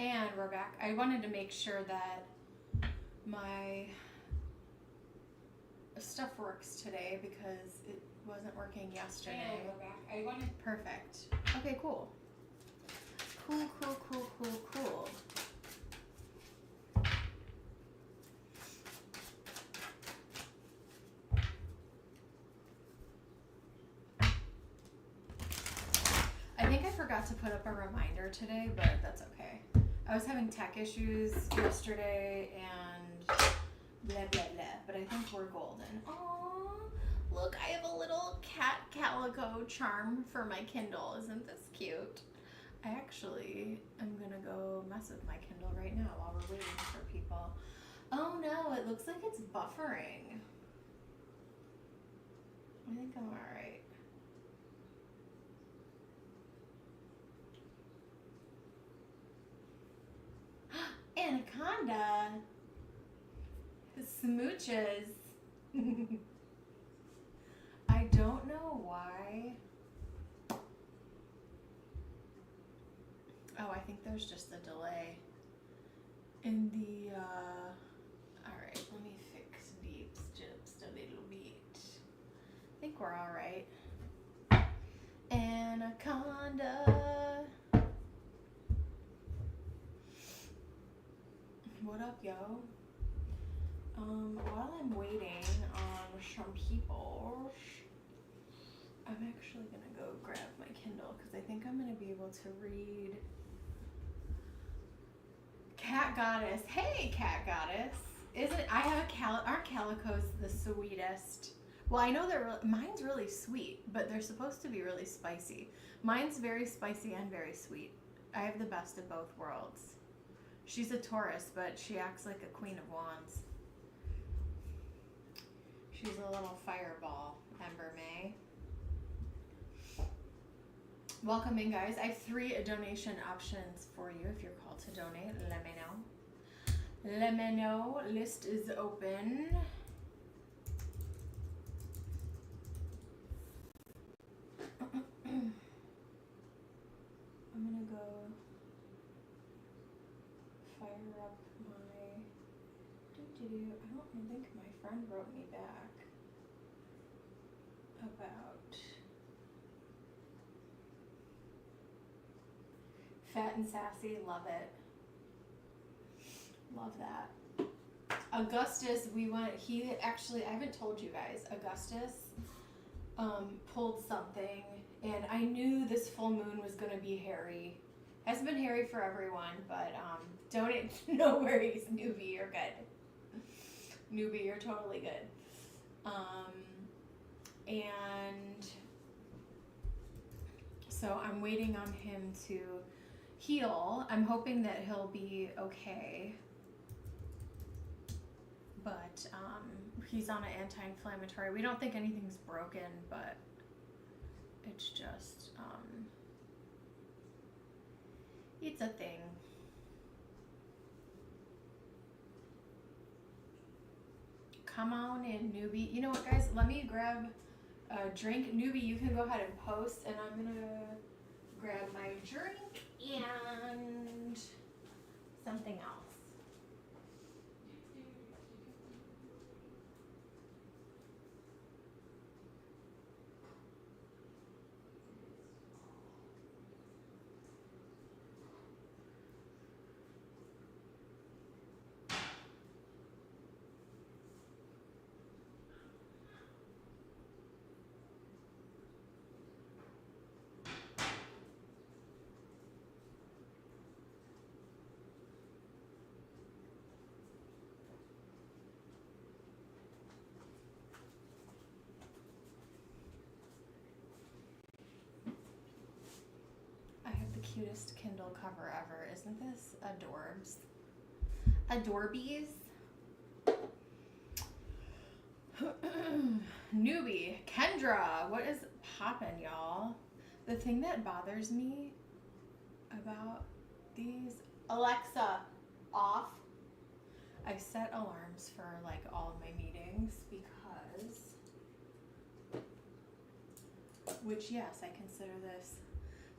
And we're back. I wanted to make sure that my stuff works today because it wasn't working yesterday. And we're back. I wanted. Perfect. Okay, cool. Cool. I think I forgot to put up a reminder today, but that's okay. I was having tech issues yesterday and blah, blah, blah, but I think we're golden. Aww, look, I have a little cat calico charm for my Kindle. Isn't this cute? I actually am gonna go mess with my Kindle right now while we're waiting for people. Oh no, it looks like it's buffering. I think I'm alright. Anaconda. Smooches. I don't know why. Oh, I think there's just a delay in the, alright, let me fix beeps just a little bit. I think we're alright. Anaconda. What up, yo? While I'm waiting on some people, I'm actually gonna go grab my Kindle because I think I'm gonna be able to read Cat Goddess. Hey, Cat Goddess. Isn't I have a aren't calicos the sweetest? Well, I know mine's really sweet, but they're supposed to be really spicy. Mine's very spicy and very sweet. I have the best of both worlds. She's a Taurus, but she acts like a Queen of Wands. She's a little fireball, Ember May. Welcome in, guys. I have 3 donation options for you if you're called to donate. Let me know. Let me know. List is open. I'm gonna go fire up my I don't think my friend wrote me back about Fat and Sassy. Love it. Love that. Augustus, he actually, I haven't told you guys, Augustus pulled something, and I knew this full moon was going to be hairy. Hasn't been hairy for everyone, but don't no worries, newbie, you're good. Newbie, you're totally good. And so I'm waiting on him to heal. I'm hoping that he'll be okay. But he's on an anti-inflammatory. We don't think anything's broken, but it's just, it's a thing. Come on in, newbie. You know what, guys? Let me grab a drink. Newbie, you can go ahead and post, and I'm going to grab my drink and something else. Cutest Kindle cover ever. Isn't this adorbs? Adorbies? Newbie. Kendra, what is poppin', y'all? The thing that bothers me about these... Alexa, off. I set alarms for like all of my meetings because... Which, yes, I consider this...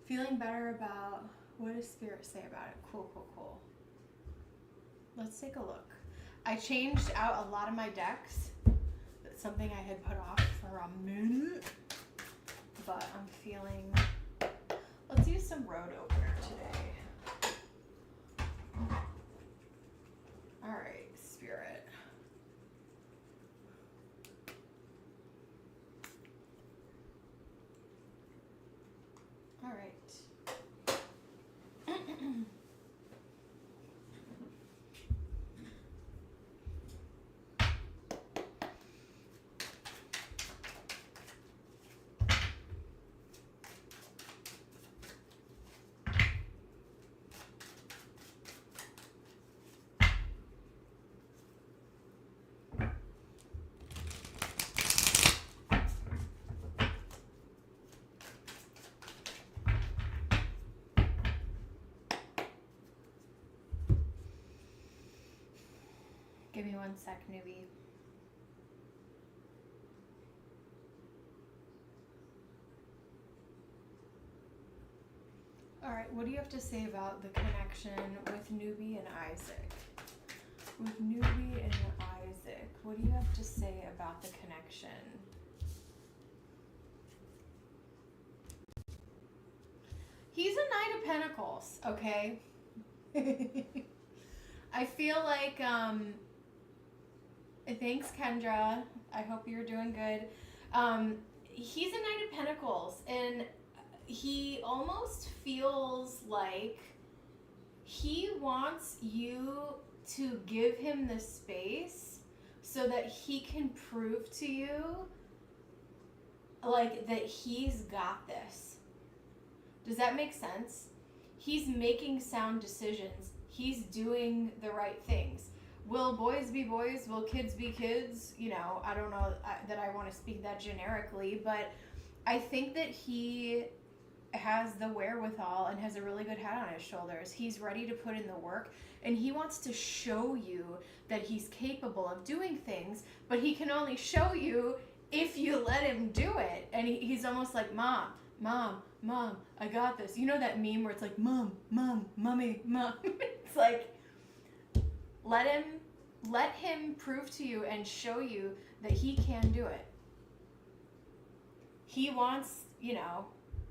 Feeling better about What does Spirit say about it? Cool, cool, cool. Let's take a look. I changed out a lot of my decks. That's something I had put off for a minute. But I'm feeling... Let's use some road opener today. Alright, Spirit. Alright. Give me one sec, newbie. Alright, what do you have to say about the connection with Newbie and Isaac? With Newbie and Isaac, what do you have to say about the connection? He's a Knight of Pentacles, okay? I feel like, thanks, Kendra. I hope you're doing good. He's a Knight of Pentacles, and he almost feels like he wants you to give him the space so that he can prove to you, like, that he's got this. Does that make sense? He's making sound decisions. He's doing the right things. Will boys be boys? Will kids be kids? You know, I don't know that I want to speak that generically, but I think that he has the wherewithal and has a really good head on his shoulders. He's ready to put in the work, and he wants to show you that he's capable of doing things, but he can only show you if you let him do it. And he's almost like, Mom, I got this. You know that meme where it's like, Mom, Mommy, Mom. It's like, let him prove to you and show you that he can do it. He wants, you know,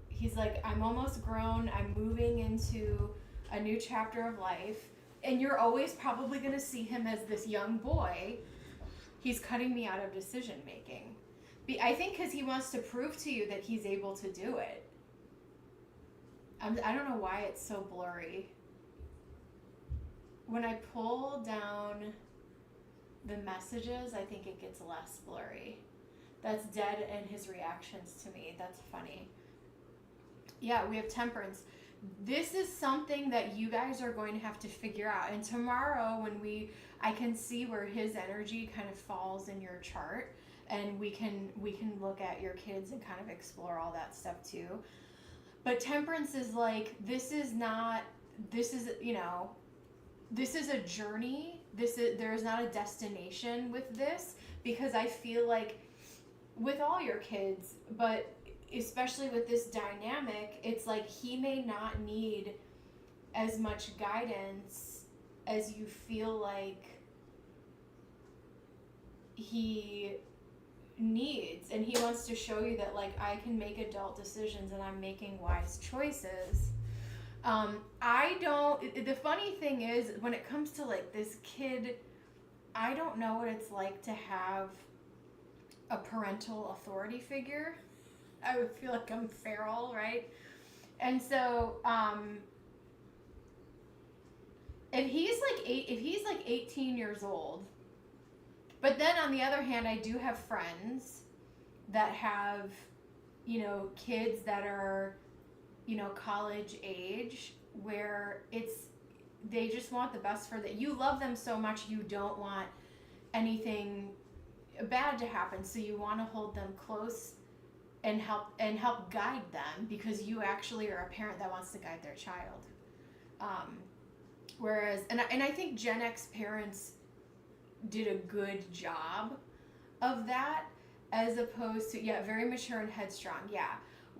he's like, I'm almost grown. I'm moving into a new chapter of life. And you're always probably going to see him as this young boy. He's cutting me out of decision making. I think because he wants to prove to you that he's able to do it. I don't know why it's so blurry. When I pull down the messages, I think it gets less blurry. That's Dead and his reactions to me. That's funny. Yeah, we have Temperance. This is something that you guys are going to have to figure out. And tomorrow when I can see where his energy kind of falls in your chart, and we can look at your kids and kind of explore all that stuff too. But Temperance is like, this is a journey. There's not a destination with this, because I feel like with all your kids, but especially with this dynamic, it's like he may not need as much guidance as you feel like he needs, and he wants to show you that, like, I can make adult decisions and I'm making wise choices. The funny thing is, when it comes to like this kid, I don't know what it's like to have a parental authority figure. I would feel like I'm feral, right? And so, if he's like 18 years old, but then on the other hand, I do have friends that have, you know, kids that are, you know, college age, where they just want the best for you love them so much, you don't want anything bad to happen, so you want to hold them close and help guide them, because you actually are a parent that wants to guide their child. Whereas, and I think Gen X parents did a good job of that, as opposed to, very mature and headstrong,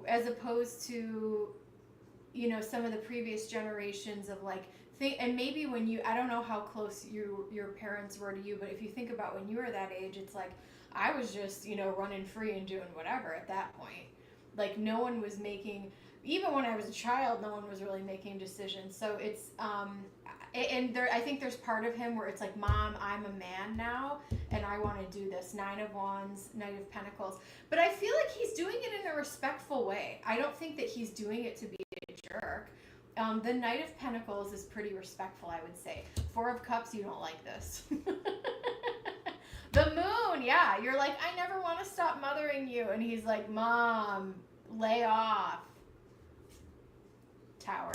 as opposed to, you know, some of the previous generations of like, and maybe when you, I don't know how close your parents were to you, but if you think about when you were that age, it's like, I was just, you know, running free and doing whatever at that point. Like, no one was making, even when I was a child, no one was really making decisions. So it's, and there, I think there's part of him where it's like, Mom, I'm a man now, and I want to do this. 9 of Wands, Knight of Pentacles. But I feel like he's doing it in a respectful way. I don't think that he's doing it to be a jerk. The Knight of Pentacles is pretty respectful, I would say. 4 of Cups, you don't like this. The Moon, yeah. You're like, I never want to stop mothering you. And he's like, Mom, lay off. Tower.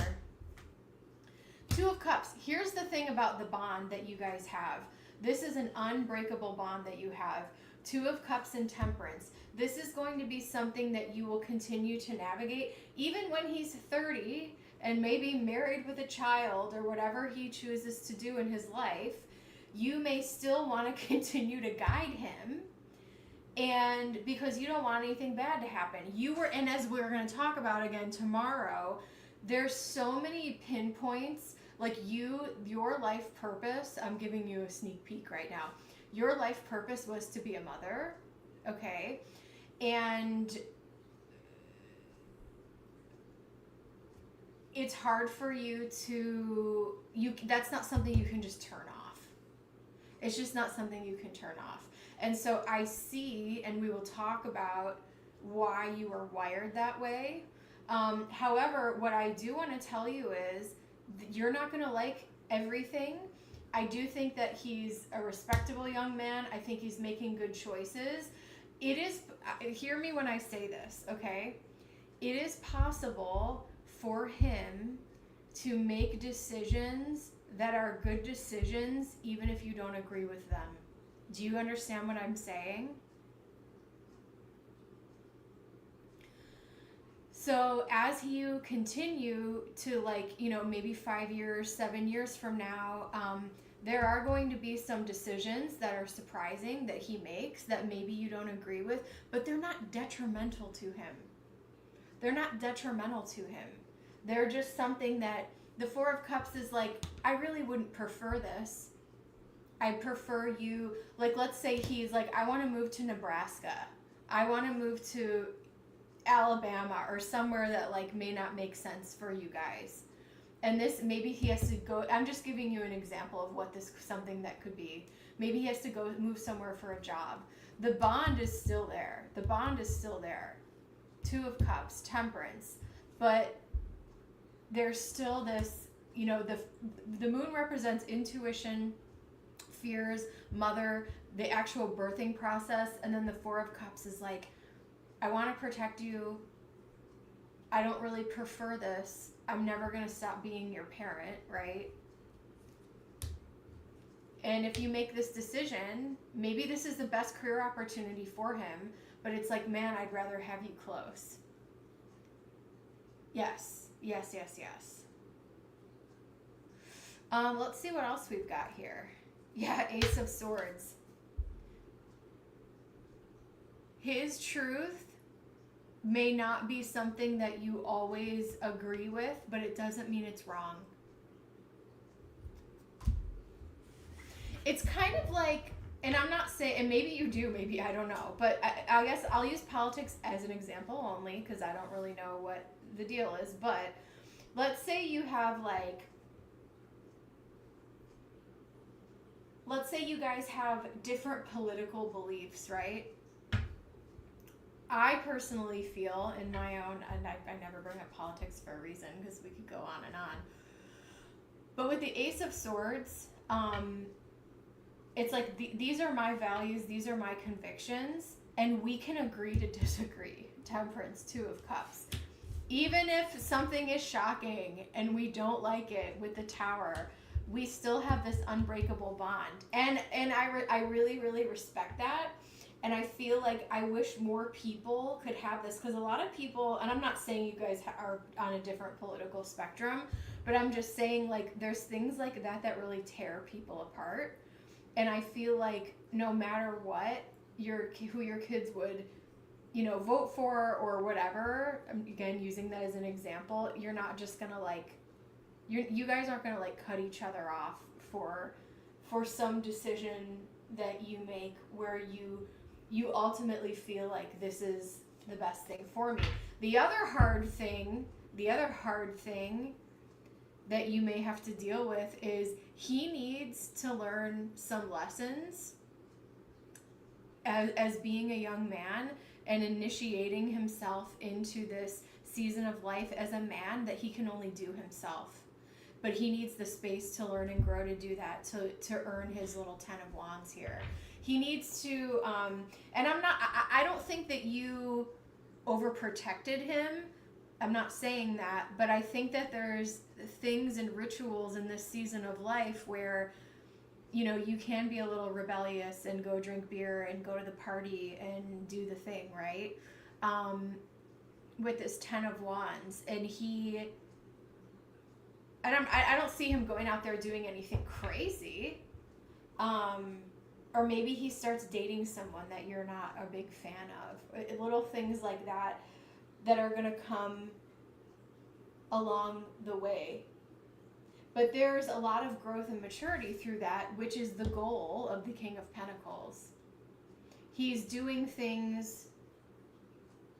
2 of Cups. Here's the thing about the bond that you guys have. This is an unbreakable bond that you have. 2 of Cups and Temperance. This is going to be something that you will continue to navigate. Even when he's 30 and maybe married with a child or whatever he chooses to do in his life, you may still want to continue to guide him. And because you don't want anything bad to happen. And as we're going to talk about again tomorrow, there's so many pinpoints. Like your life purpose, I'm giving you a sneak peek right now. Your life purpose was to be a mother, okay? And it's hard for you to, that's not something you can just turn off. It's just not something you can turn off. And so I see, and we will talk about why you are wired that way. However, what I do want to tell you is you're not going to like everything. I do think that he's a respectable young man. I think he's making good choices. It is, hear me when I say this, okay? It is possible for him to make decisions that are good decisions even if you don't agree with them. Do you understand what I'm saying? So as you continue to, like, you know, maybe 5 years, 7 years from now, there are going to be some decisions that are surprising that he makes that maybe you don't agree with, but they're not detrimental to him. They're not detrimental to him. They're just something that the 4 of Cups is like, I really wouldn't prefer this. I prefer you, like, let's say he's like, I want to move to Nebraska. I want to move to Alabama or somewhere that like may not make sense for you guys. And this, maybe he has to go, I'm just giving you an example of what this, something that could be. Maybe he has to go move somewhere for a job. The bond is still there. The bond is still there. 2 of Cups, Temperance. But there's still this, you know, the Moon represents intuition, fears, mother, the actual birthing process. And then the 4 of Cups is like, I want to protect you. I don't really prefer this. I'm never going to stop being your parent, right? And if you make this decision, maybe this is the best career opportunity for him, but it's like, man, I'd rather have you close. Yes, yes, yes, yes. Let's see what else we've got here. Yeah, Ace of Swords. His truth may not be something that you always agree with, but it doesn't mean it's wrong. It's kind of like, and I'm not saying, and maybe you do, maybe, I don't know, but I guess I'll use politics as an example only because I don't really know what the deal is, but let's say you have like, let's say you guys have different political beliefs, right? I personally feel in my own, and I never bring up politics for a reason because we could go on and on. But with the Ace of Swords, it's like these are my values, these are my convictions, and we can agree to disagree. Temperance, 2 of Cups. Even if something is shocking and we don't like it with the Tower, we still have this unbreakable bond. And I really, really respect that. And I feel like I wish more people could have this because a lot of people, and I'm not saying you guys are on a different political spectrum, but I'm just saying like there's things like that that really tear people apart. And I feel like no matter what, who your kids would vote for or whatever. Again, using that as an example, you're not just gonna like, you guys aren't gonna like cut each other off for some decision that you make where you ultimately feel like this is the best thing for me. The other hard thing that you may have to deal with is he needs to learn some lessons as being a young man and initiating himself into this season of life as a man that he can only do himself. But he needs the space to learn and grow to do that, to earn his little 10 of wands here. He needs to, and I don't think that you overprotected him. I'm not saying that, but I think that there's things and rituals in this season of life where, you can be a little rebellious and go drink beer and go to the party and do the thing, right? With this 10 of wands. And I don't see him going out there doing anything crazy. Or maybe he starts dating someone that you're not a big fan of. Little things like that are going to come along the way. But there's a lot of growth and maturity through that, which is the goal of the King of Pentacles. He's doing things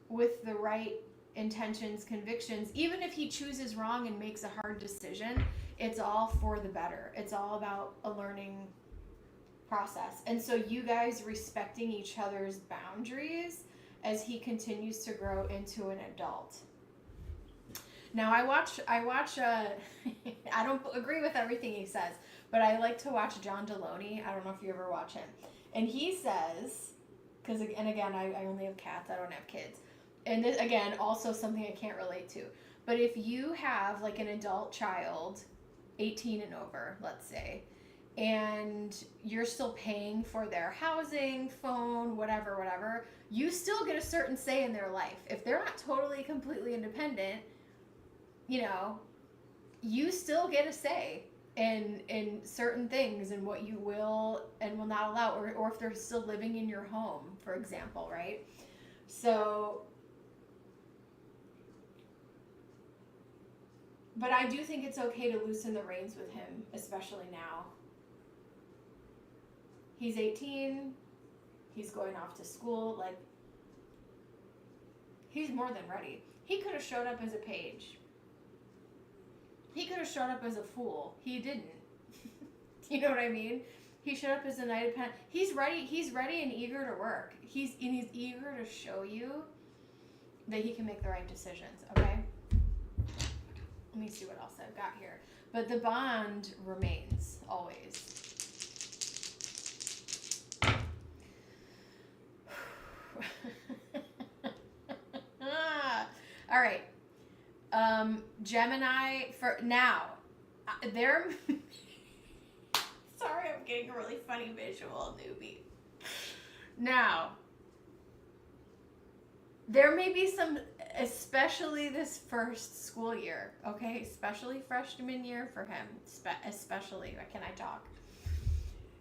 with the right intentions, convictions. Even if he chooses wrong and makes a hard decision, it's all for the better. It's all about a learning process. And so you guys respecting each other's boundaries as he continues to grow into an adult. Now I watch I don't agree with everything he says, but I like to watch John Deloney. I don't know if you ever watch him. And he says, and again, I only have cats, I don't have kids. And this, again, also something I can't relate to. But if you have like an adult child, 18 and over, let's say, and you're still paying for their housing, phone, whatever, you still get a certain say in their life. If they're not totally, completely independent, you still get a say in certain things and what you will and will not allow, or if they're still living in your home, for example, right? So, but I do think it's okay to loosen the reins with him, especially now. He's 18, he's going off to school, like, he's more than ready. He could have showed up as a page. He could have showed up as a fool. He didn't. You know what I mean? He showed up as a Knight of Pentacles. He's ready and eager to work. He's eager to show you that he can make the right decisions, okay? Let me see what else I've got here. But the bond remains, always. All right. Gemini, for now, they're... Sorry, I'm getting a really funny visual, newbie. Now, there may be some, especially this first school year, okay? Especially freshman year for him, especially, can I talk?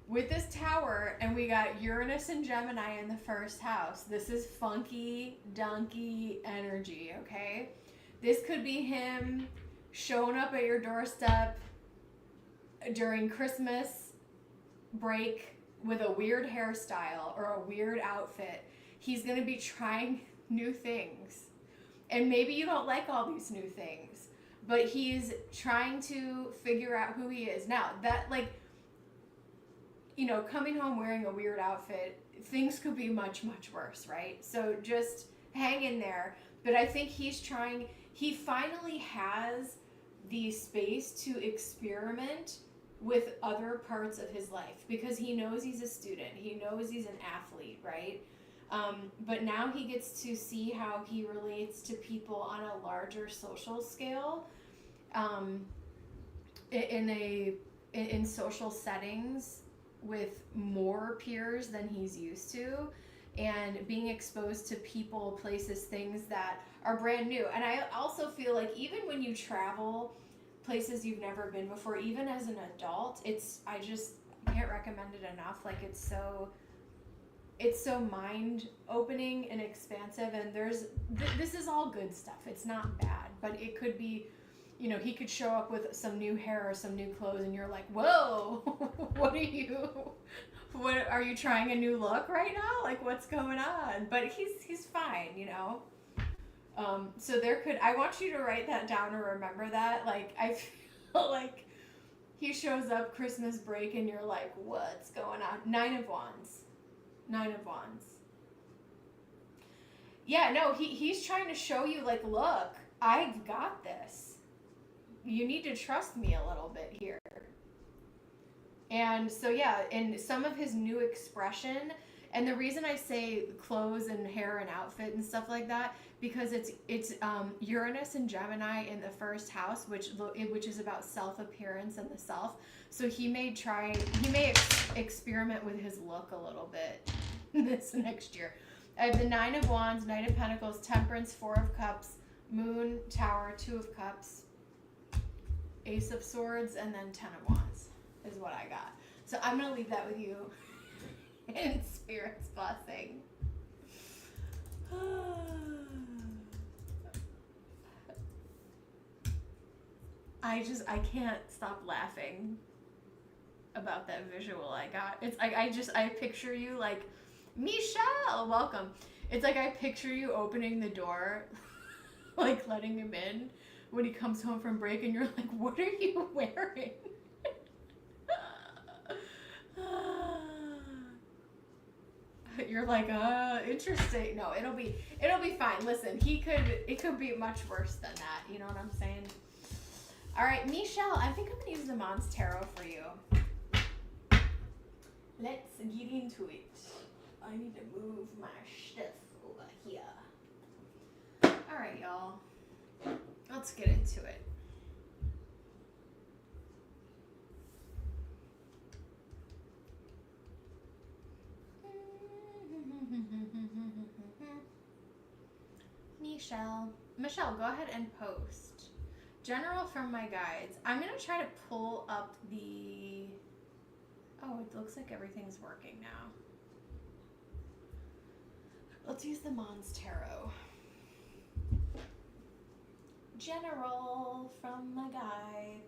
With this tower, and we got Uranus and Gemini in the first house, this is funky, dunky energy, okay? This could be him showing up at your doorstep during Christmas break with a weird hairstyle or a weird outfit. He's going to be trying new things. And maybe you don't like all these new things, but he's trying to figure out who he is. Now, that, like, coming home wearing a weird outfit, things could be much, much worse, right? So just hang in there. But I think he finally has the space to experiment with other parts of his life because he knows he's a student. He knows he's an athlete, right? But now he gets to see how he relates to people on a larger social scale, in social settings with more peers than he's used to, and being exposed to people, places, things that are brand new. And I also feel like even when you travel places you've never been before, even as an adult, I just can't recommend it enough. Like, it's it's so mind opening and expansive, and this is all good stuff. It's not bad, but it could be, you know, he could show up with some new hair or some new clothes, and you're like, whoa, what are you trying a new look right now? Like, what's going on? But he's fine, you know. So I want you to write that down or remember that. Like, I feel like he shows up Christmas break and you're like, what's going on? 9 of Wands. 9 of Wands. Yeah, no, he's trying to show you, like, look, I've got this. You need to trust me a little bit here. And so, yeah, and some of his new expression, and the reason I say clothes and hair and outfit and stuff like that, because it's Uranus and Gemini in the first house, which is about self-appearance and the self. So he may experiment with his look a little bit this next year. I have the 9 of Wands, Knight of Pentacles, Temperance, 4 of Cups, Moon, Tower, 2 of Cups, Ace of Swords, and then 10 of Wands is what I got. So I'm going to leave that with you in Spirit's blessing. I can't stop laughing about that visual I got. It's like I picture you like, Michelle, welcome. It's like I picture you opening the door, like letting him in when he comes home from break, and you're like, what are you wearing? You're like, interesting. No, it'll be fine. Listen, it could be much worse than that. You know what I'm saying? All right, Michelle, I think I'm gonna use the Mons Tarot for you. Let's get into it. I need to move my stuff over here. All right, y'all. Let's get into it. Michelle, go ahead and post. General from my guides. I'm going to try to pull up the... Oh, it looks like everything's working now. Let's use the Mons Tarot. General from my guides.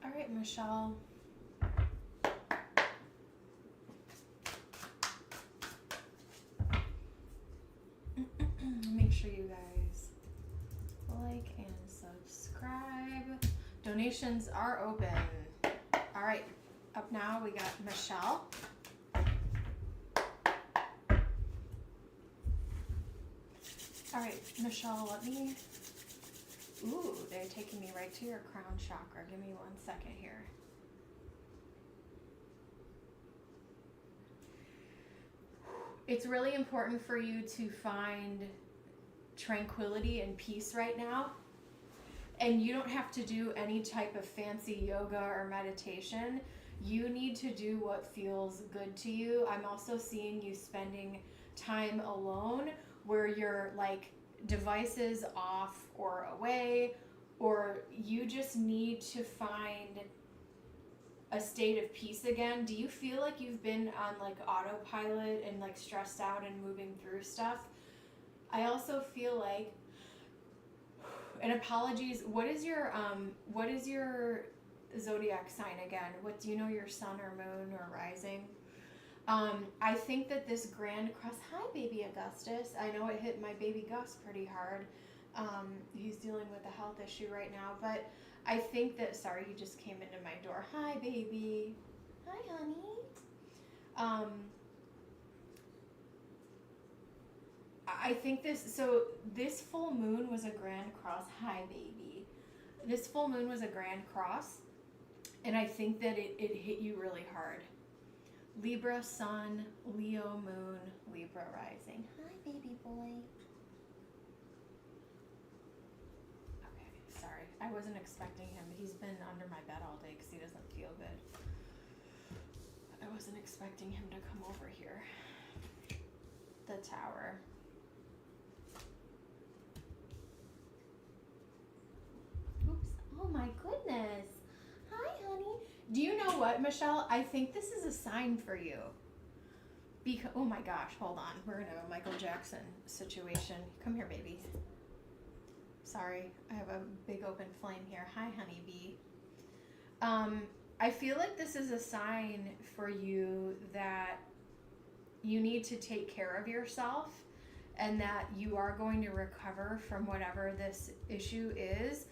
All right, Michelle. Make sure you guys like and subscribe. Donations are open. All right, up now we got Michelle. All right, Michelle, let me... Ooh, they're taking me right to your crown chakra. Give me 1 second here. It's really important for you to find tranquility and peace right now. And you don't have to do any type of fancy yoga or meditation. You need to do what feels good to you. I'm also seeing you spending time alone where you're like devices off or away, or you just need to find a state of peace again. Do you feel like you've been on like autopilot and like stressed out and moving through stuff? I also feel like, and apologies, what is your zodiac sign again? What do you know, your sun or moon or rising? I think that this Grand Cross, hi baby Augustus, I know it hit my baby Gus pretty hard. He's dealing with a health issue right now, but I think that, sorry, he just came into my door. Hi baby. Hi honey. I think this full moon was a Grand Cross. Hi baby. This full moon was a Grand Cross, and I think that it hit you really hard. Libra sun, Leo moon, Libra rising. Hi baby boy. I wasn't expecting him. He's been under my bed all day because he doesn't feel good. I wasn't expecting him to come over here. The Tower. Oops. Oh my goodness. Hi, honey. Do you know what, Michelle? I think this is a sign for you. Because, oh my gosh, hold on. We're going to have a Michael Jackson situation. Come here, baby. Sorry, I have a big open flame here. Hi, honeybee. I feel like this is a sign for you that you need to take care of yourself and that you are going to recover from whatever this issue is.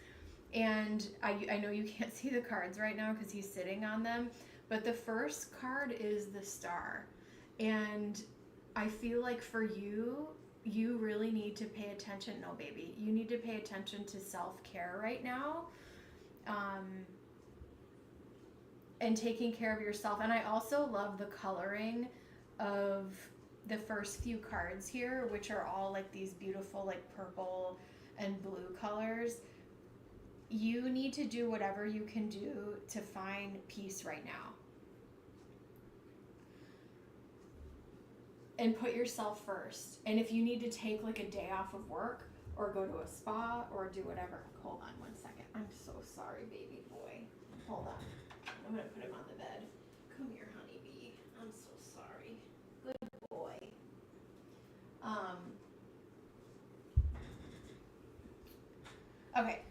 And I know you can't see the cards right now because he's sitting on them, but the first card is the Star. And I feel like for you, you really need to pay attention. No, baby. You need to pay attention to self-care right now. And taking care of yourself. And I also love the coloring of the first few cards here, which are all like these beautiful like purple and blue colors. You need to do whatever you can do to find peace right now. And put yourself first. And if you need to take like a day off of work or go to a spa or do whatever. Hold on one second. I'm so sorry, baby boy. Hold on. I'm going to put him on the bed. Come here, honeybee. I'm so sorry. Good boy. Okay.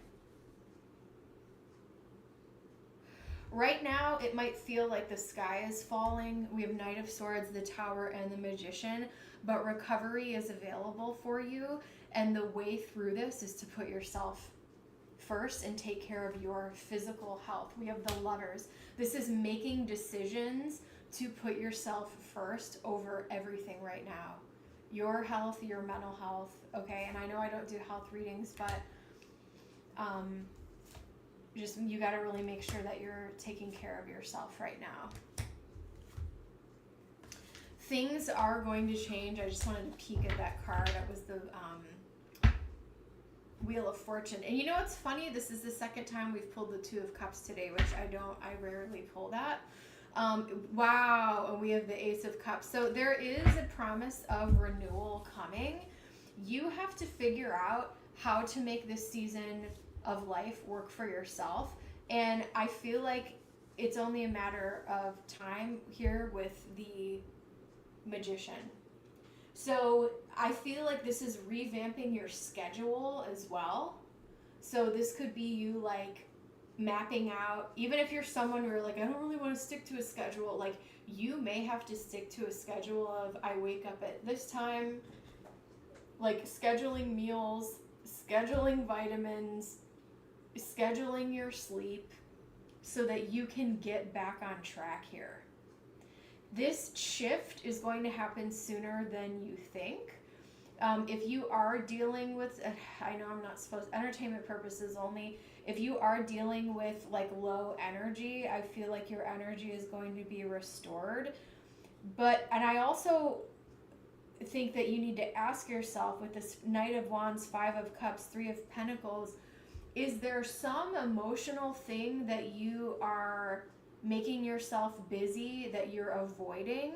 Right now, it might feel like the sky is falling. We have Knight of Swords, the Tower, and the Magician, but recovery is available for you, and the way through this is to put yourself first and take care of your physical health. We have the Lovers. This is making decisions to put yourself first over everything right now. Your health, your mental health, okay? And I know I don't do health readings, but just you got to really make sure that you're taking care of yourself right now. Things are going to change. I just wanted to peek at that card. That was the Wheel of Fortune. And you know what's funny? This is the second time we've pulled the Two of Cups today, which I rarely pull that. Wow, and we have the Ace of Cups. So there is a promise of renewal coming. You have to figure out how to make this season of life work for yourself. And I feel like it's only a matter of time here with the Magician. So I feel like this is revamping your schedule as well. So this could be you like mapping out, even if you're someone who are like, I don't really want to stick to a schedule, like you may have to stick to a schedule of I wake up at this time, like scheduling meals, scheduling vitamins, scheduling your sleep so that you can get back on track here. This shift is going to happen sooner than you think. If you are dealing with, I know I'm not supposed, entertainment purposes only, if you are dealing with like low energy, I feel like your energy is going to be restored. And I also think that you need to ask yourself with this Knight of Wands, Five of Cups, Three of Pentacles, is there some emotional thing that you are making yourself busy that you're avoiding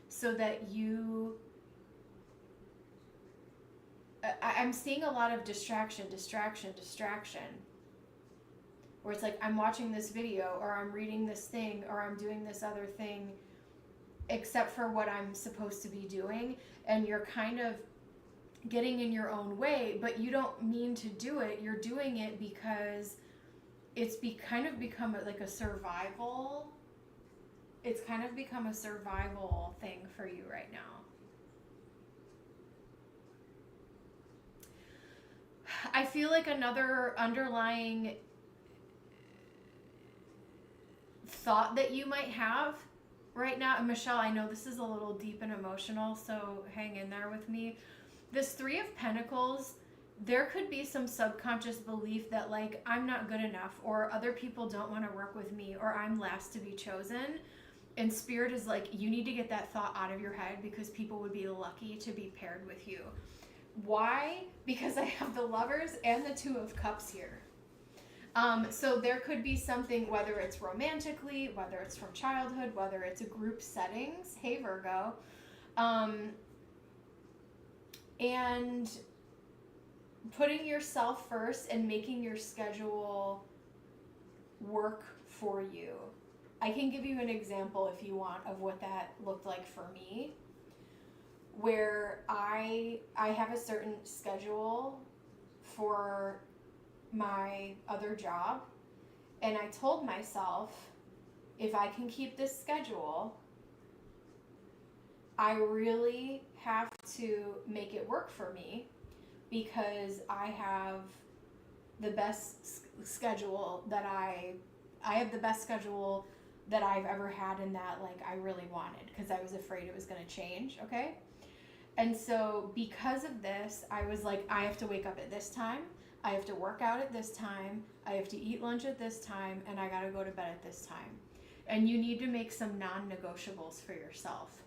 so that you... I'm seeing a lot of distraction, where it's like I'm watching this video or I'm reading this thing or I'm doing this other thing except for what I'm supposed to be doing, and you're kind of getting in your own way, but you don't mean to do it. You're doing it because it's kind of become like a survival. It's kind of become a survival thing for you right now. I feel like another underlying thought that you might have right now, and Michelle, I know this is a little deep and emotional, so hang in there with me. This Three of Pentacles, there could be some subconscious belief that like I'm not good enough, or other people don't want to work with me, or I'm last to be chosen. And Spirit is like, you need to get that thought out of your head because people would be lucky to be paired with you. Why? Because I have the Lovers and the Two of Cups here. So there could be something, whether it's romantically, whether it's from childhood, whether it's a group settings. Hey, Virgo. And putting yourself first and making your schedule work for you. I can give you an example if you want of what that looked like for me, where I have a certain schedule for my other job, and I told myself, if I can keep this schedule, I really have to make it work for me, because I have the best schedule that I have the best schedule that I've ever had, in that, like, I really wanted, because I was afraid it was going to change, okay? And so because of this, I was like, I have to wake up at this time, I have to work out at this time, I have to eat lunch at this time, and I got to go to bed at this time. And you need to make some non-negotiables for yourself.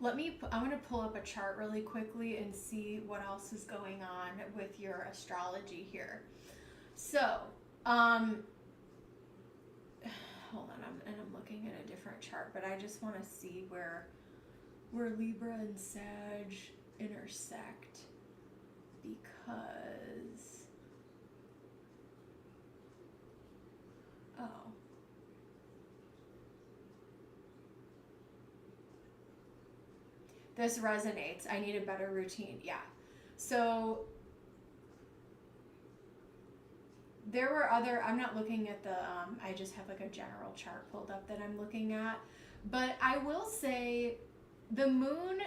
I'm going to pull up a chart really quickly and see what else is going on with your astrology here. So, hold on, I'm looking at a different chart, but I just want to see where Libra and Sag intersect, because, this resonates. I need a better routine. Yeah. So there were other, I'm not looking at the, I just have like a general chart pulled up that I'm looking at. But I will say the moon,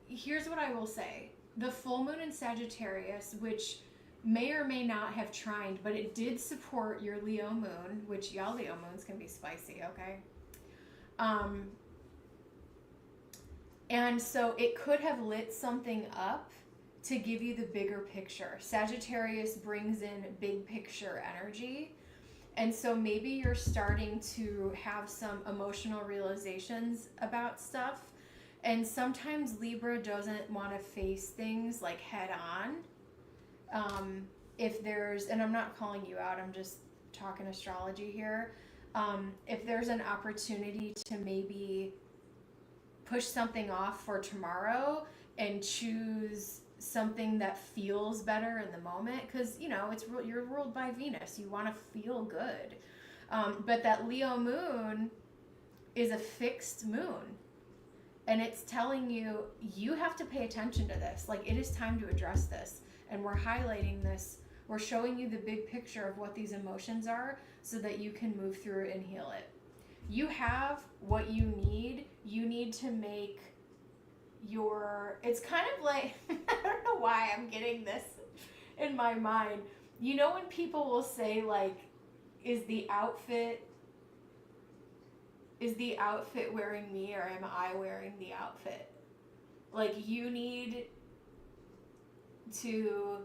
here's what I will say. The full moon in Sagittarius, which may or may not have trined, but it did support your Leo moon, which y'all Leo moons can be spicy, okay? And so it could have lit something up to give you the bigger picture. Sagittarius brings in big picture energy. And so maybe you're starting to have some emotional realizations about stuff. And sometimes Libra doesn't want to face things like head on. If there's, and I'm not calling you out, I'm just talking astrology here. If there's an opportunity to maybe push something off for tomorrow and choose something that feels better in the moment, because you're ruled by Venus, you want to feel good, but that Leo moon is a fixed moon, and it's telling you have to pay attention to this. Like, it is time to address this, and we're highlighting this, we're showing you the big picture of what these emotions are so that you can move through it and heal it. You have what you need. You need to make it's kind of like, I don't know why I'm getting this in my mind. You know when people will say, like, is the outfit wearing me, or am I wearing the outfit? Like, you need to,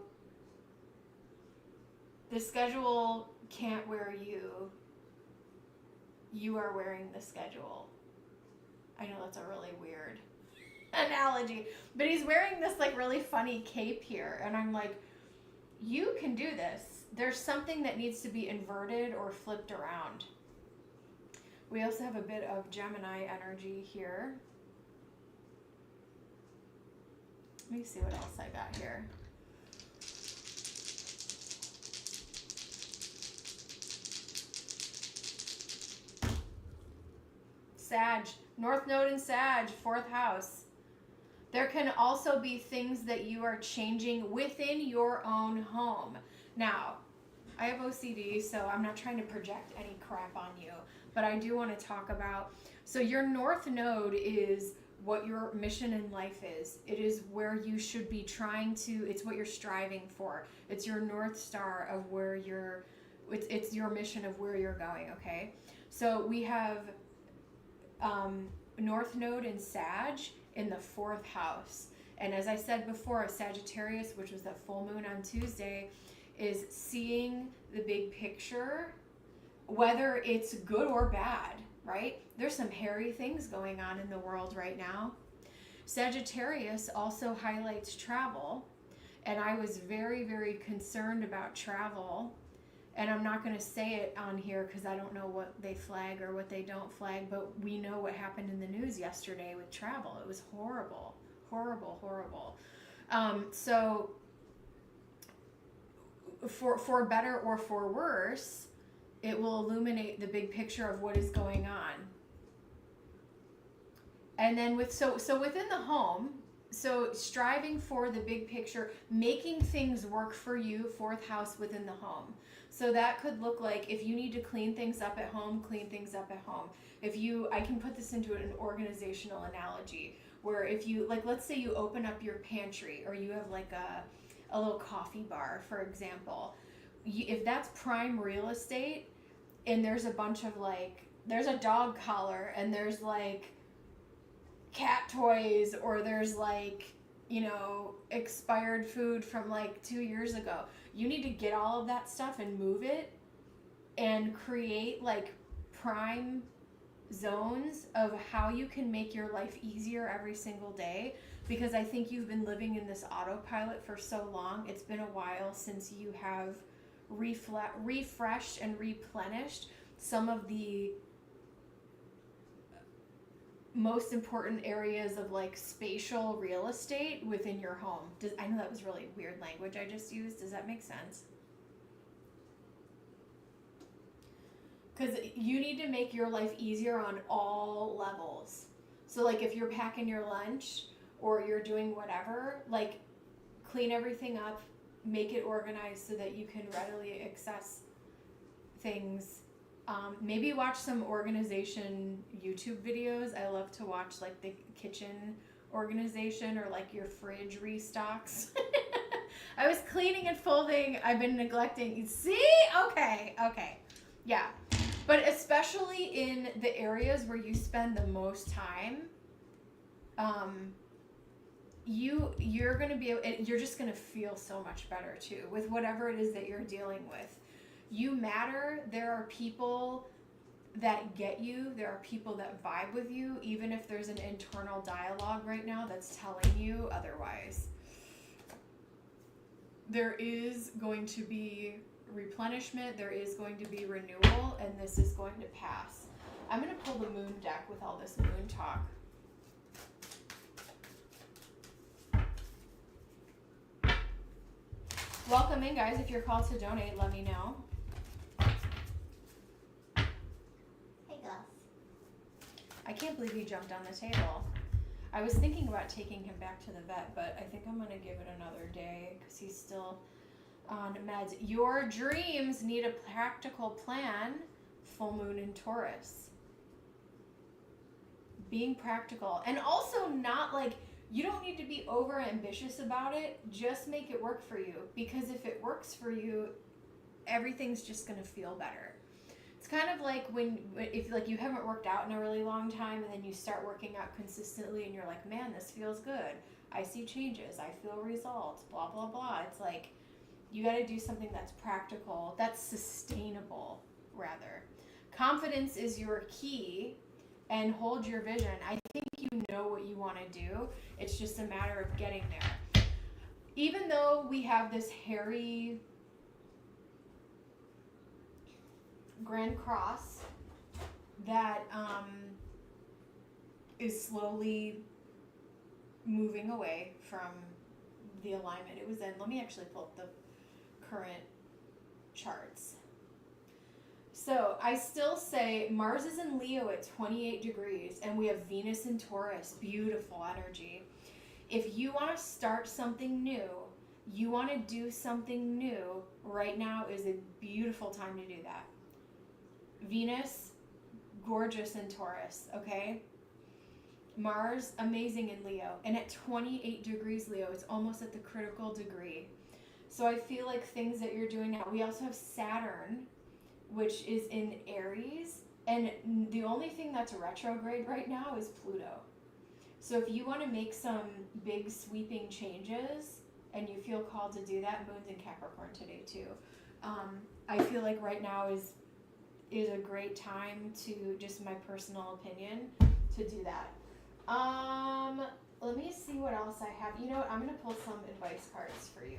the schedule can't wear you. You are wearing the schedule. I know that's a really weird analogy, but he's wearing this like really funny cape here, and I'm like, you can do this. There's something that needs to be inverted or flipped around. We also have a bit of Gemini energy here. Let me see what else I got here. Sag, North Node in Sag, 4th house. There can also be things that you are changing within your own home. Now, I have OCD, so I'm not trying to project any crap on you, but I do want to talk about, so your North Node is what your mission in life is. It is where you should be trying to, it's what you're striving for. It's your North Star of where you're, it's your mission of where you're going, okay? So we have North Node in Sag in the 4th house. And as I said before, Sagittarius, which was that full moon on Tuesday, is seeing the big picture, whether it's good or bad, right? There's some hairy things going on in the world right now. Sagittarius also highlights travel, and I was very, very concerned about travel. And I'm not going to say it on here because I don't know what they flag or what they don't flag, but we know what happened in the news yesterday with travel. It was horrible, horrible, horrible. So for better or for worse, it will illuminate the big picture of what is going on. And then so within the home, so striving for the big picture, making things work for you, fourth house within the home. So that could look like if you need to clean things up at home, clean things up at home. I can put this into an organizational analogy where if you, like, let's say you open up your pantry or you have like a little coffee bar, for example. If that's prime real estate and there's a bunch of there's a dog collar and there's like cat toys or there's expired food from 2 years ago. You need to get all of that stuff and move it and create prime zones of how you can make your life easier every single day, because I think you've been living in this autopilot for so long. It's been a while since you have refreshed and replenished some of the most important areas of spatial real estate within your home. I know that was really weird language I just used. Does that make sense? Because you need to make your life easier on all levels. So if you're packing your lunch or you're doing whatever, clean everything up, make it organized so that you can readily access things. Maybe watch some organization YouTube videos. I love to watch the kitchen organization or your fridge restocks. I was cleaning and folding. I've been neglecting. See? Okay. Yeah. But especially in the areas where you spend the most time, you're going to be, you're just going to feel so much better too with whatever it is that you're dealing with. You matter. There are people that get you. There are people that vibe with you, even if there's an internal dialogue right now that's telling you otherwise. There is going to be replenishment. There is going to be renewal, and this is going to pass. I'm going to pull the moon deck with all this moon talk. Welcome in, guys. If you're called to donate, let me know. I can't believe he jumped on the table. I was thinking about taking him back to the vet, but I think I'm going to give it another day because he's still on meds. Your dreams need a practical plan. Full moon in Taurus. Being practical. And also not you don't need to be over ambitious about it. Just make it work for you. Because if it works for you, everything's just going to feel better. It's kind of like if you haven't worked out in a really long time and then you start working out consistently and you're like, man, this feels good. I see changes. I feel results. Blah, blah, blah. It's you got to do something that's practical, that's sustainable, rather. Confidence is your key, and hold your vision. I think you know what you want to do. It's just a matter of getting there. Even though we have this hairy Grand Cross that is slowly moving away from the alignment it was in. Let me actually pull up the current charts. So I still say Mars is in Leo at 28 degrees and we have Venus in Taurus. Beautiful energy. If you want to start something new, you want to do something new, right now is a beautiful time to do that. Venus, gorgeous in Taurus, okay? Mars, amazing in Leo. And at 28 degrees Leo, it's almost at the critical degree. So I feel like things that you're doing now, we also have Saturn, which is in Aries. And the only thing that's retrograde right now is Pluto. So if you want to make some big sweeping changes and you feel called to do that, moon's in Capricorn today too. I feel like right now is a great time to, just my personal opinion, to do that. Let me see what else I have. You know what? I'm going to pull some advice cards for you.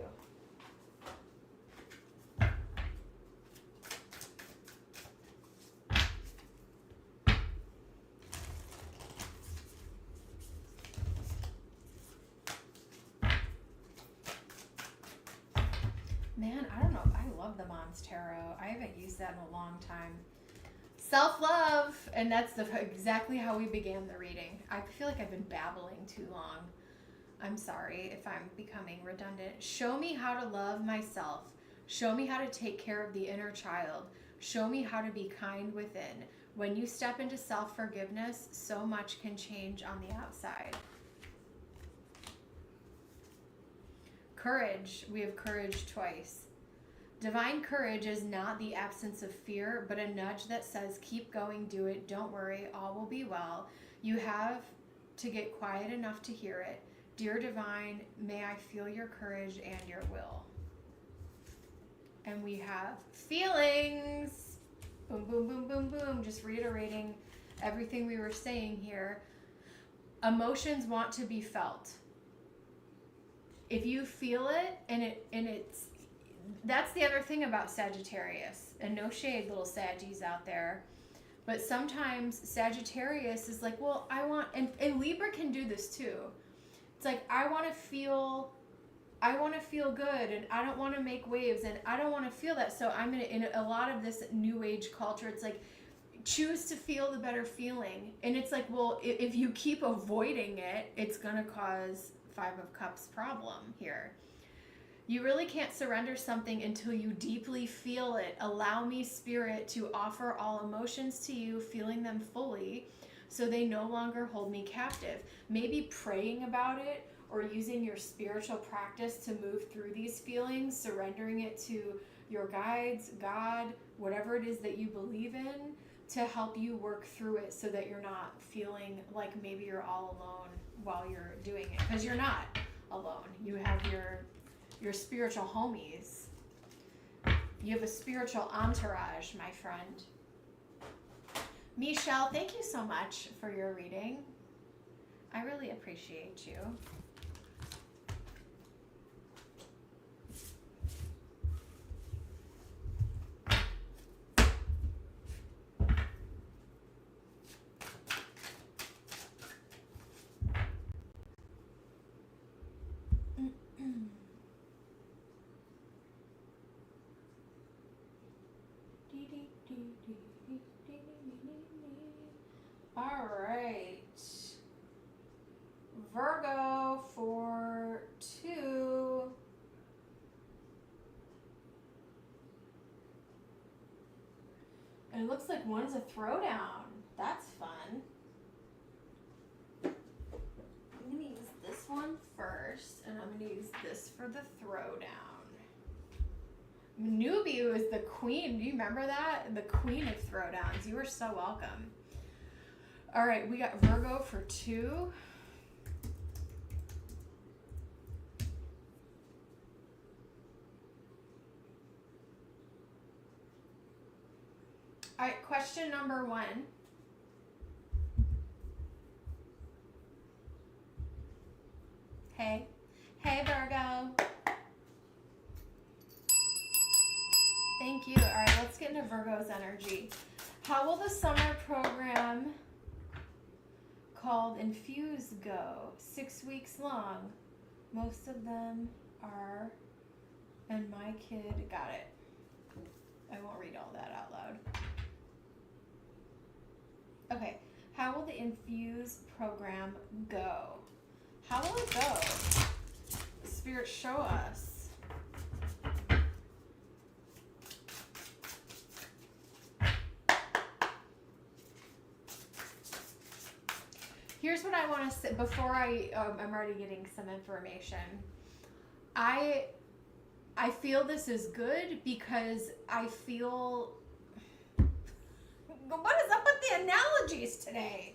Man, I don't know. I love the Mons Tarot. I haven't used that in a long time. Self-love, and that's exactly how we began the reading. I feel like I've been babbling too long. I'm sorry if I'm becoming redundant. Show me how to love myself. Show me how to take care of the inner child. Show me how to be kind within. When you step into self-forgiveness, so much can change on the outside. Courage. We have courage twice. Divine courage is not the absence of fear, but a nudge that says, keep going, do it, don't worry, all will be well. You have to get quiet enough to hear it. Dear Divine, may I feel your courage and your will. And we have feelings. Boom, boom, boom, boom, boom. Just reiterating everything we were saying here. Emotions want to be felt. If you feel it, that's the other thing about Sagittarius, and no shade, little Saggies out there, but sometimes Sagittarius is like, well, I want, and Libra can do this too. It's like, I want to feel good, and I don't want to make waves, and I don't want to feel that. So I'm in a lot of this new age culture, it's like, choose to feel the better feeling. And it's like, well, if you keep avoiding it, it's going to cause Five of Cups problem here. You really can't surrender something until you deeply feel it. Allow me, Spirit, to offer all emotions to you, feeling them fully, so they no longer hold me captive. Maybe praying about it or using your spiritual practice to move through these feelings, surrendering it to your guides, God, whatever it is that you believe in, to help you work through it so that you're not feeling like maybe you're all alone while you're doing it. Because you're not alone. You have your spiritual homies. You have a spiritual entourage, my friend. Michelle, thank you so much for your reading. I really appreciate you. All right. Virgo for 2. And it looks like one's a throwdown. That's fun. I'm going to use this one first, and I'm going to use this for the throwdown. Newbie was the queen. Do you remember that? The queen of throwdowns. You are so welcome. All right, we got Virgo for 2. All right, question number 1. Hey. Hey, Virgo. Thank you. All right, let's get into Virgo's energy. How will the summer program called Infuse go? 6 weeks long. Most of them are, and my kid got it. I won't read all that out loud. Okay, how will the Infuse program go? How will it go? Spirit, show us. Here's what I want to say before I'm already getting some information. I feel this is good because I feel, what is up with the analogies today?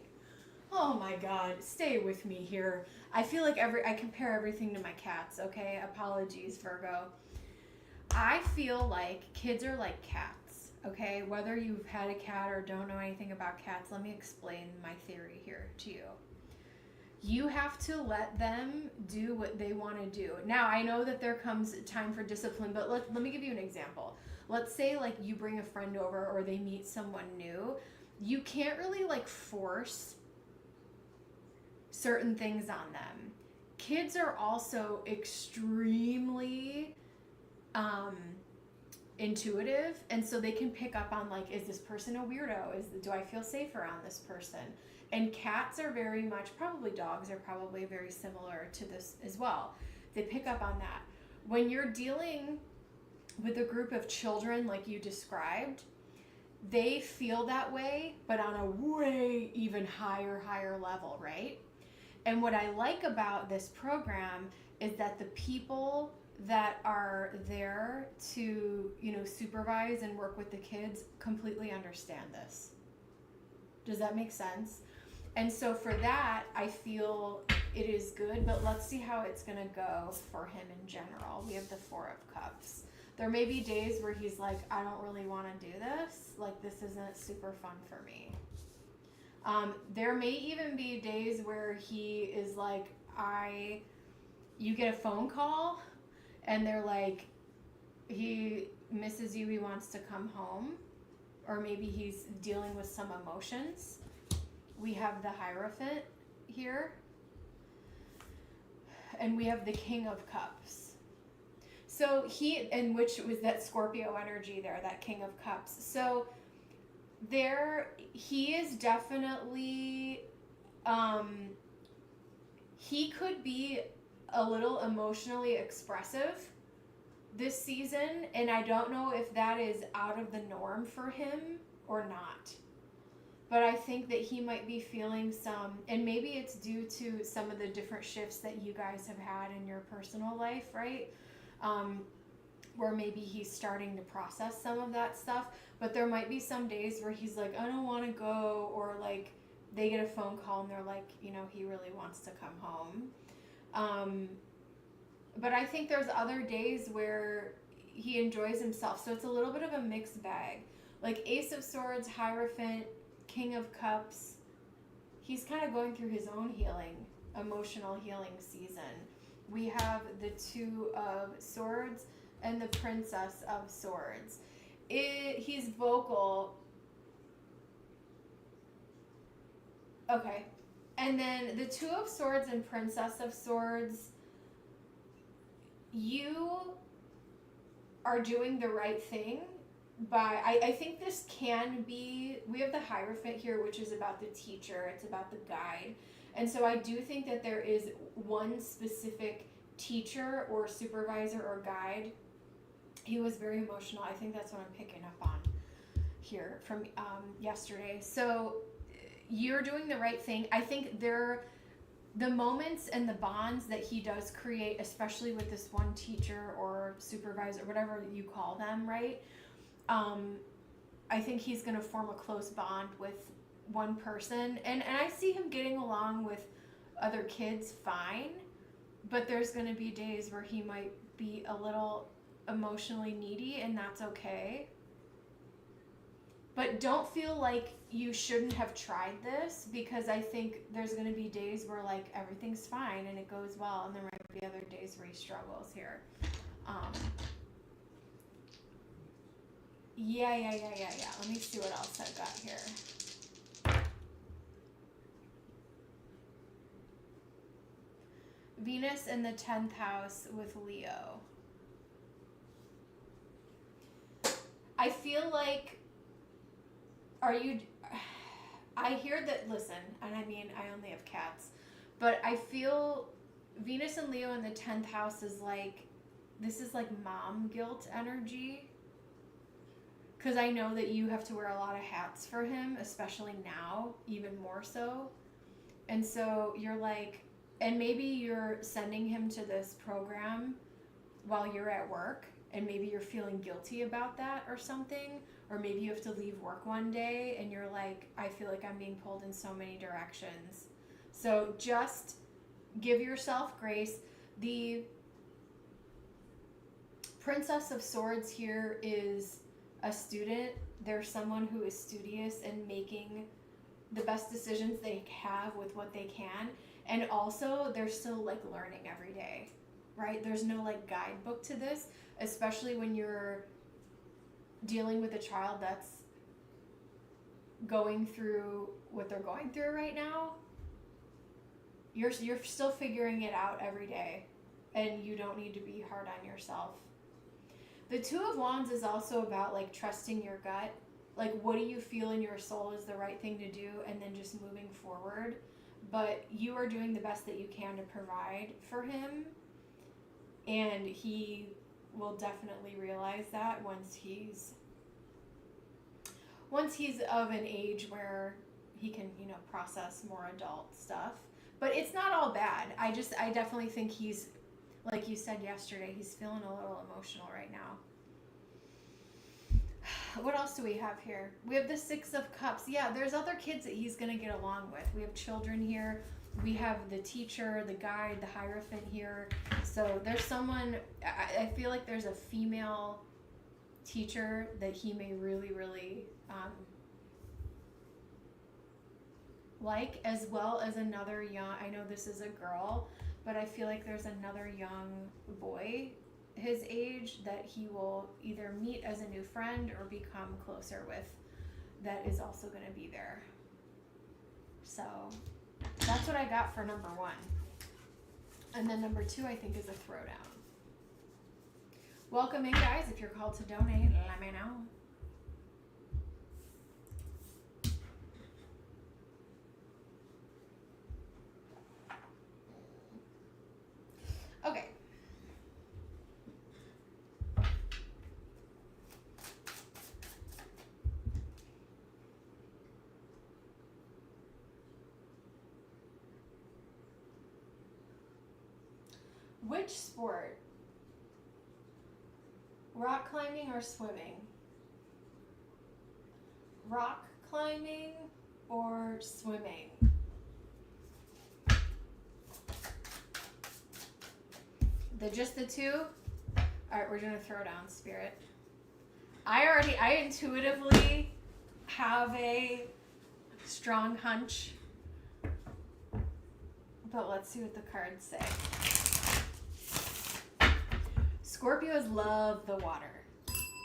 Oh my God, stay with me here. I feel like I compare everything to my cats, okay? Apologies, Virgo. I feel like kids are like cats, okay? Whether you've had a cat or don't know anything about cats, let me explain my theory here to you. You have to let them do what they want to do. Now, I know that there comes time for discipline, but let me give you an example. Let's say like you bring a friend over or they meet someone new. You can't really like force certain things on them. Kids are also extremely intuitive, and so they can pick up on like, is this person a weirdo? Do I feel safe around this person? And cats are very much, probably dogs are probably very similar to this as well. They pick up on that. When you're dealing with a group of children like you described, they feel that way, but on a way even higher level, right? And what I like about this program is that the people that are there to, supervise and work with the kids completely understand this. Does that make sense? And so for that, I feel it is good, but let's see how it's going to go for him in general. We have the Four of Cups. There may be days where he's like, I don't really want to do this. Like, this isn't super fun for me. There may even be days where he is like, you get a phone call and they're like, he misses you, he wants to come home. Or maybe he's dealing with some emotions. We have the Hierophant here. And we have the King of Cups. So which was that Scorpio energy there, that King of Cups. So he is definitely, he could be a little emotionally expressive this season, and I don't know if that is out of the norm for him or not. But I think that he might be feeling some, and maybe it's due to some of the different shifts that you guys have had in your personal life, right? Where maybe he's starting to process some of that stuff. But there might be some days where he's like, I don't want to go, or like they get a phone call and they're like, he really wants to come home. But I think there's other days where he enjoys himself. So it's a little bit of a mixed bag. Like Ace of Swords, Hierophant, King of Cups. He's kind of going through his own healing, emotional healing season. We have the Two of Swords and the Princess of Swords. He's vocal. Okay. And then the Two of Swords and Princess of Swords, you are doing the right thing I think this can be, we have the Hierophant here, which is about the teacher, it's about the guide. And so I do think that there is one specific teacher or supervisor or guide. He was very emotional. I think that's what I'm picking up on here from yesterday. So you're doing the right thing. I think the moments and the bonds that he does create, especially with this one teacher or supervisor, whatever you call them, right? I think he's going to form a close bond with one person. And I see him getting along with other kids fine, but there's going to be days where he might be a little emotionally needy, and that's okay. But don't feel like you shouldn't have tried this, because I think there's going to be days where like everything's fine and it goes well, and there might be other days where he struggles here. Yeah. Let me see what else I've got here. Venus in the 10th house with Leo. I feel like, I hear that, listen, and I mean, I only have cats, but I feel Venus and Leo in the 10th house is like, this is like mom guilt energy. Because I know that you have to wear a lot of hats for him, especially now, even more so. And so you're like, and maybe you're sending him to this program while you're at work, and maybe you're feeling guilty about that or something. Or maybe you have to leave work one day and you're like, I feel like I'm being pulled in so many directions. So just give yourself grace. The Princess of Swords here is a student. They're someone who is studious and making the best decisions they have with what they can. And also, they're still like learning every day, right? There's no like guidebook to this, especially when you're dealing with a child that's going through what they're going through right now. You're still figuring it out every day, and you don't need to be hard on yourself. The Two of Wands is also about like trusting your gut. Like, what do you feel in your soul is the right thing to do, and then just moving forward. But you are doing the best that you can to provide for him, and he will definitely realize that once he's of an age where he can, process more adult stuff. But it's not all bad. I definitely think he's, like you said yesterday, he's feeling a little emotional right now. What else do we have here? We have the Six of Cups. Yeah, there's other kids that he's going to get along with. We have children here. We have the teacher, the guide, the Hierophant here. So there's someone, I feel like there's a female teacher that he may really, really like, as well as another young, I know this is a girl, but I feel like there's another young boy his age that he will either meet as a new friend or become closer with, that is also going to be there. So that's what I got for number 1. And then number 2, I think, is a throwdown. Welcome in, guys. If you're called to donate, let me know. Okay. Which sport? Rock climbing or swimming? Rock climbing or swimming? Just the two? Alright, we're doing a throwdown, Spirit. I intuitively have a strong hunch, but let's see what the cards say. Scorpios love the water,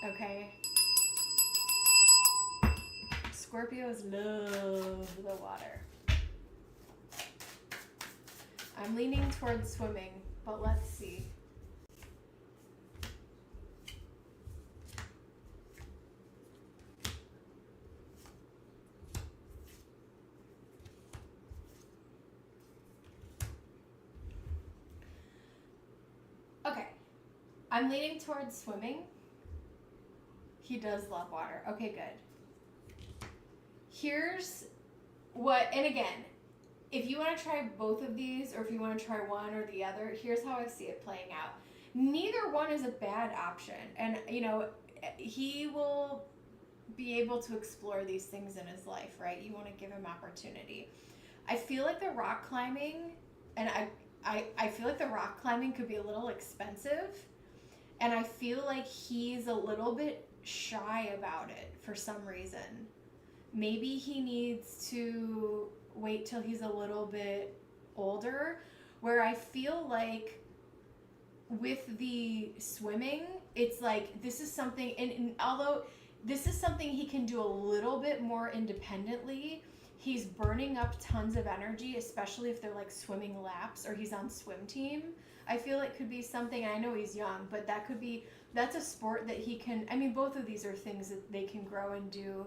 okay? Scorpios love the water. I'm leaning towards swimming, but let's see. Okay, I'm leaning towards swimming. He does love water. Okay, good. Here's what, and again, if you want to try both of these, or if you want to try one or the other, here's how I see it playing out. Neither one is a bad option. And, he will be able to explore these things in his life, right? You want to give him opportunity. I feel like the rock climbing, and I feel like the rock climbing could be a little expensive. And I feel like he's a little bit shy about it for some reason. Maybe he needs to wait till he's a little bit older, where I feel like with the swimming, it's like this is something, and although this is something he can do a little bit more independently, he's burning up tons of energy, especially if they're like swimming laps or he's on swim team. I feel it could be something, I know he's young, but that's a sport that he can, both of these are things that they can grow and do.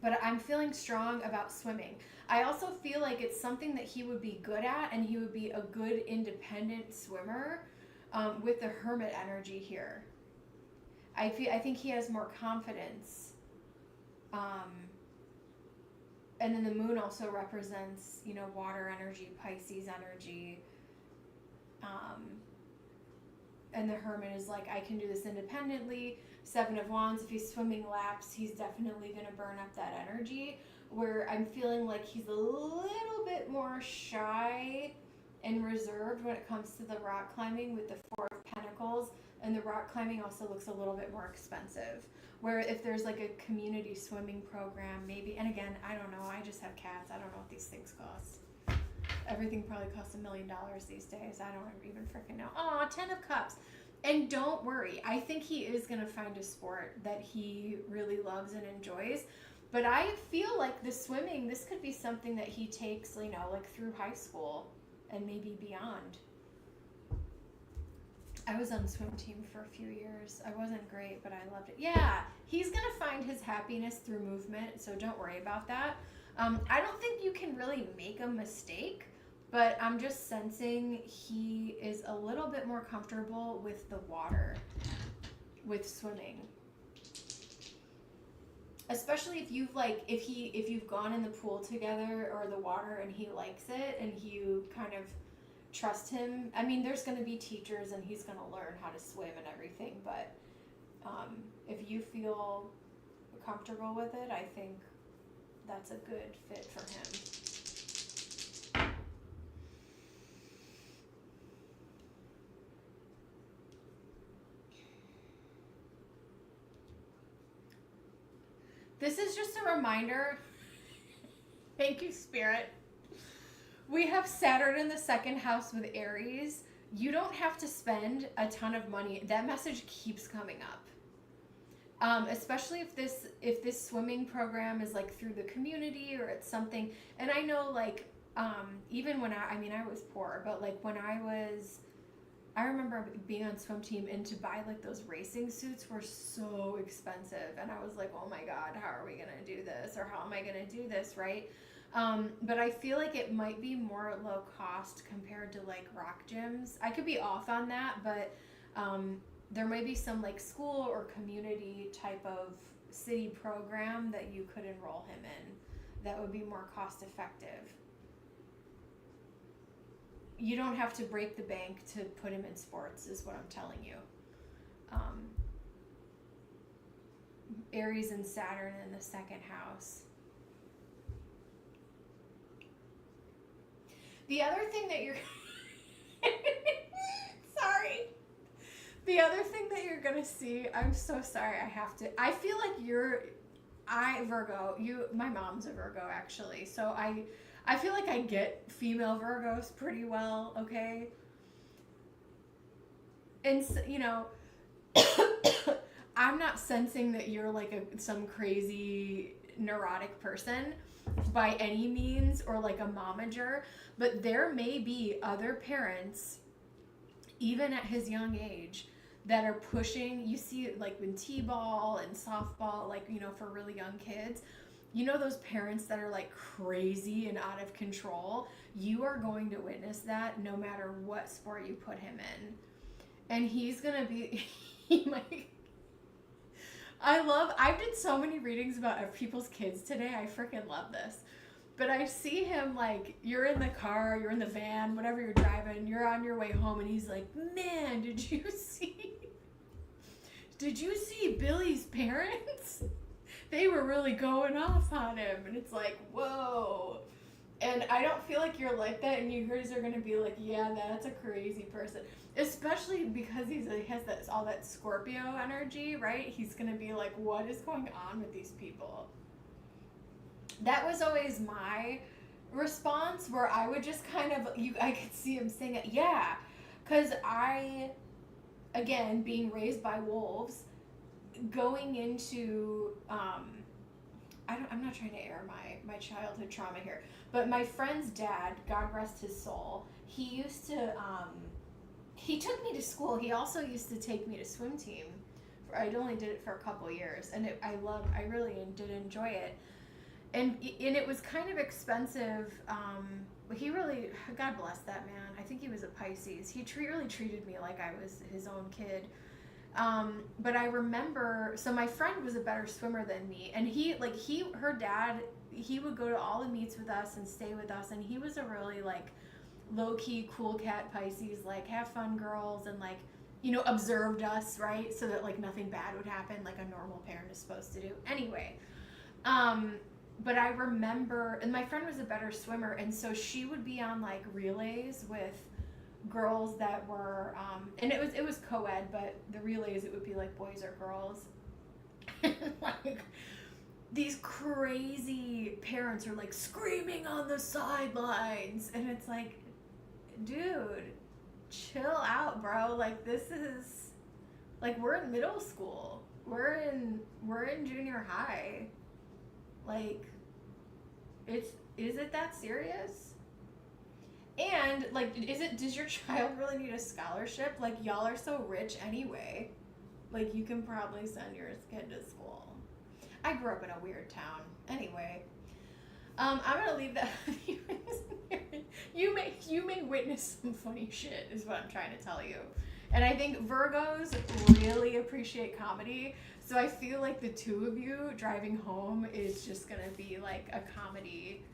But I'm feeling strong about swimming. I also feel like it's something that he would be good at, and he would be a good independent swimmer with the Hermit energy here. I think he has more confidence. And then the moon also represents, water energy, Pisces energy. And the Hermit is like, I can do this independently. Seven of Wands, if he's swimming laps, he's definitely going to burn up that energy. Where I'm feeling like he's a little bit more shy and reserved when it comes to the rock climbing with the Four of Pentacles. And the rock climbing also looks a little bit more expensive. Where if there's like a community swimming program, maybe, and again, I don't know, I just have cats, I don't know what these things cost. Everything probably costs $1 million these days. I don't even freaking know. Aw, 10 of Cups. And don't worry, I think he is going to find a sport that he really loves and enjoys. But I feel like the swimming, this could be something that he takes, you know, like through high school and maybe beyond. I was on swim team for a few years. I wasn't great, but I loved it. Yeah, he's going to find his happiness through movement, so don't worry about that. I don't think you can really make a mistake, but I'm just sensing he is a little bit more comfortable with the water, with swimming. Especially if you've if you've gone in the pool together or the water and he likes it and you kind of trust him. I mean, there's going to be teachers and he's going to learn how to swim and everything, but if you feel comfortable with it, I think that's a good fit for him. This is just a reminder. Thank you, Spirit. We have Saturn in the second house with Aries. You don't have to spend a ton of money. That message keeps coming up. Especially if this swimming program is like through the community or it's something. And I know like even when I was poor, but like when I remember being on swim team and to buy like those racing suits were so expensive. And I was like, oh my God, how are we going to do this? Or how am I going to do this, right? But I feel like it might be more low cost compared to like rock gyms. I could be off on that, but there might be some like school or community type of city program that you could enroll him in that would be more cost effective. You don't have to break the bank to put him in sports is what I'm telling you. Aries and Saturn in the second house. The other thing that you're sorry. The other thing that you're gonna see, I'm so sorry, I feel like Virgo, my mom's a Virgo actually, so I feel like I get female Virgos pretty well, okay? And so, you know, I'm not sensing that you're like some crazy neurotic person by any means or like a momager, but there may be other parents, even at his young age, that are pushing. You see it like in t-ball and softball, like, you know, for really young kids. You know those parents that are like crazy and out of control? You are going to witness that no matter what sport you put him in. And he's going to be, I did so many readings about people's kids today. I freaking love this. But I see him like, you're in the car, you're in the van, whatever you're driving, you're on your way home and he's like, man, did you see Billy's parents? They were really going off on him. And it's like, whoa. And I don't feel like you're like that, and you guys are going to be like, yeah, that's a crazy person. Especially because he has all that Scorpio energy, right? He's going to be like, what is going on with these people? That was always my response, where I would just kind of, I could see him saying it, yeah. Because again, being raised by wolves, going into, I'm not trying to air my childhood trauma here, but my friend's dad, God rest his soul, he used to, he took me to school. He also used to take me to swim team. I only did it for a couple years, and I really did enjoy it. And it was kind of expensive. He really, God bless that man. I think he was a Pisces. He really treated me like I was his own kid. But I remember, so my friend was a better swimmer than me, and her dad, he would go to all the meets with us and stay with us, and he was a really like low-key cool cat Pisces, like have fun girls, and like, you know, observed us, right? So that like nothing bad would happen, like a normal parent is supposed to do. Anyway, but I remember, and my friend was a better swimmer, and so she would be on like relays with girls that were, and it was co-ed, but the relays, it would be like boys or girls. Like, these crazy parents are like screaming on the sidelines, and it's like, dude, chill out, bro. Like, this is like, we're in middle school. We're in junior high. Like, is it that serious? And like, does your child really need a scholarship? Like, y'all are so rich anyway. Like, you can probably send your kid to school. I grew up in a weird town. Anyway, I'm gonna leave that. You may witness some funny shit, is what I'm trying to tell you. And I think Virgos really appreciate comedy. So I feel like the two of you driving home is just gonna be like a comedy,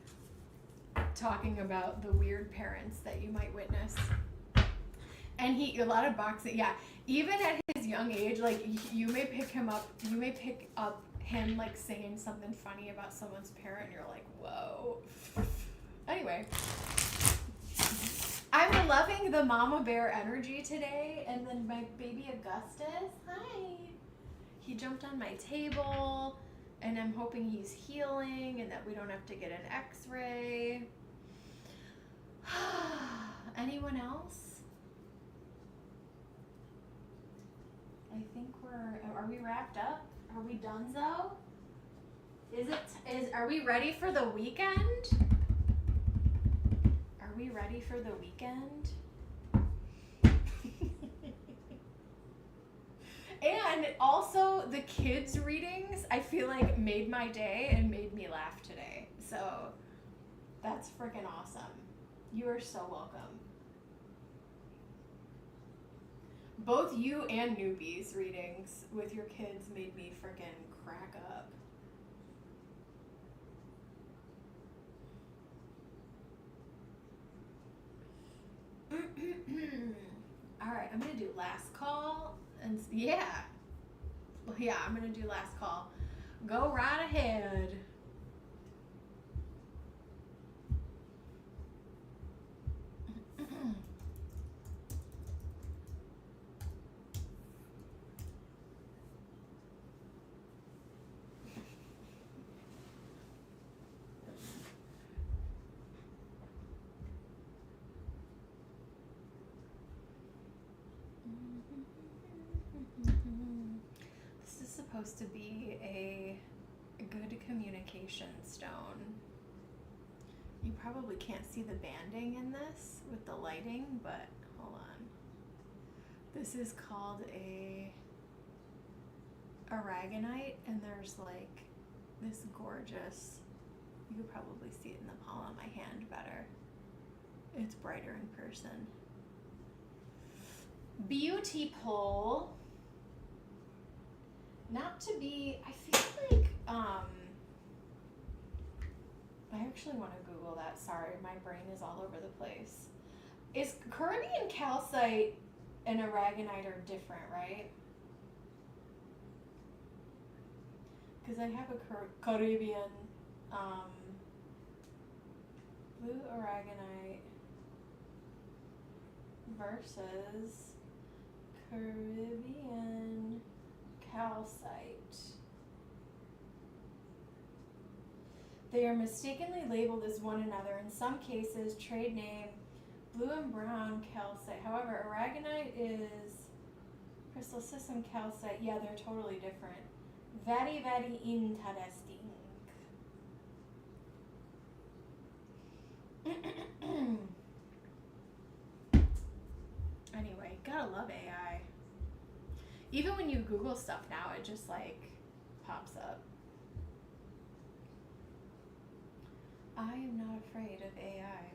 talking about the weird parents that you might witness. And a lot of boxing, yeah. Even at his young age, like, you may pick up him like saying something funny about someone's parent, and you're like, whoa. Anyway, I'm loving the mama bear energy today. And then my baby Augustus, hi. He jumped on my table, and I'm hoping he's healing and that we don't have to get an x-ray. Anyone else? I think are we wrapped up? Are we donezo? Are we ready for the weekend? Are we ready for the weekend? And also, the kids' readings, I feel like, made my day and made me laugh today. So, that's freaking awesome. You are so welcome. Both you and newbies readings with your kids made me freaking crack up. All right, I'm gonna do last call, and yeah, I'm gonna do last call. Go right ahead. This is supposed to be a good communication stone. You probably can't see the banding in this with the lighting, but hold on. This is called a aragonite, and there's like this gorgeous, you could probably see it in the palm of my hand better. It's brighter in person. Beautiful. Not to be, I feel like, I actually want to Google that. Sorry, my brain is all over the place. Is Caribbean calcite and aragonite are different, right? Because I have a Caribbean blue aragonite versus Caribbean calcite. They are mistakenly labeled as one another. In some cases, trade name blue and brown calcite. However, aragonite is crystallissime calcite. Yeah, they're totally different. Very, very interesting. Anyway, gotta love AI. Even when you Google stuff now, it just like pops up. I am not afraid of AI.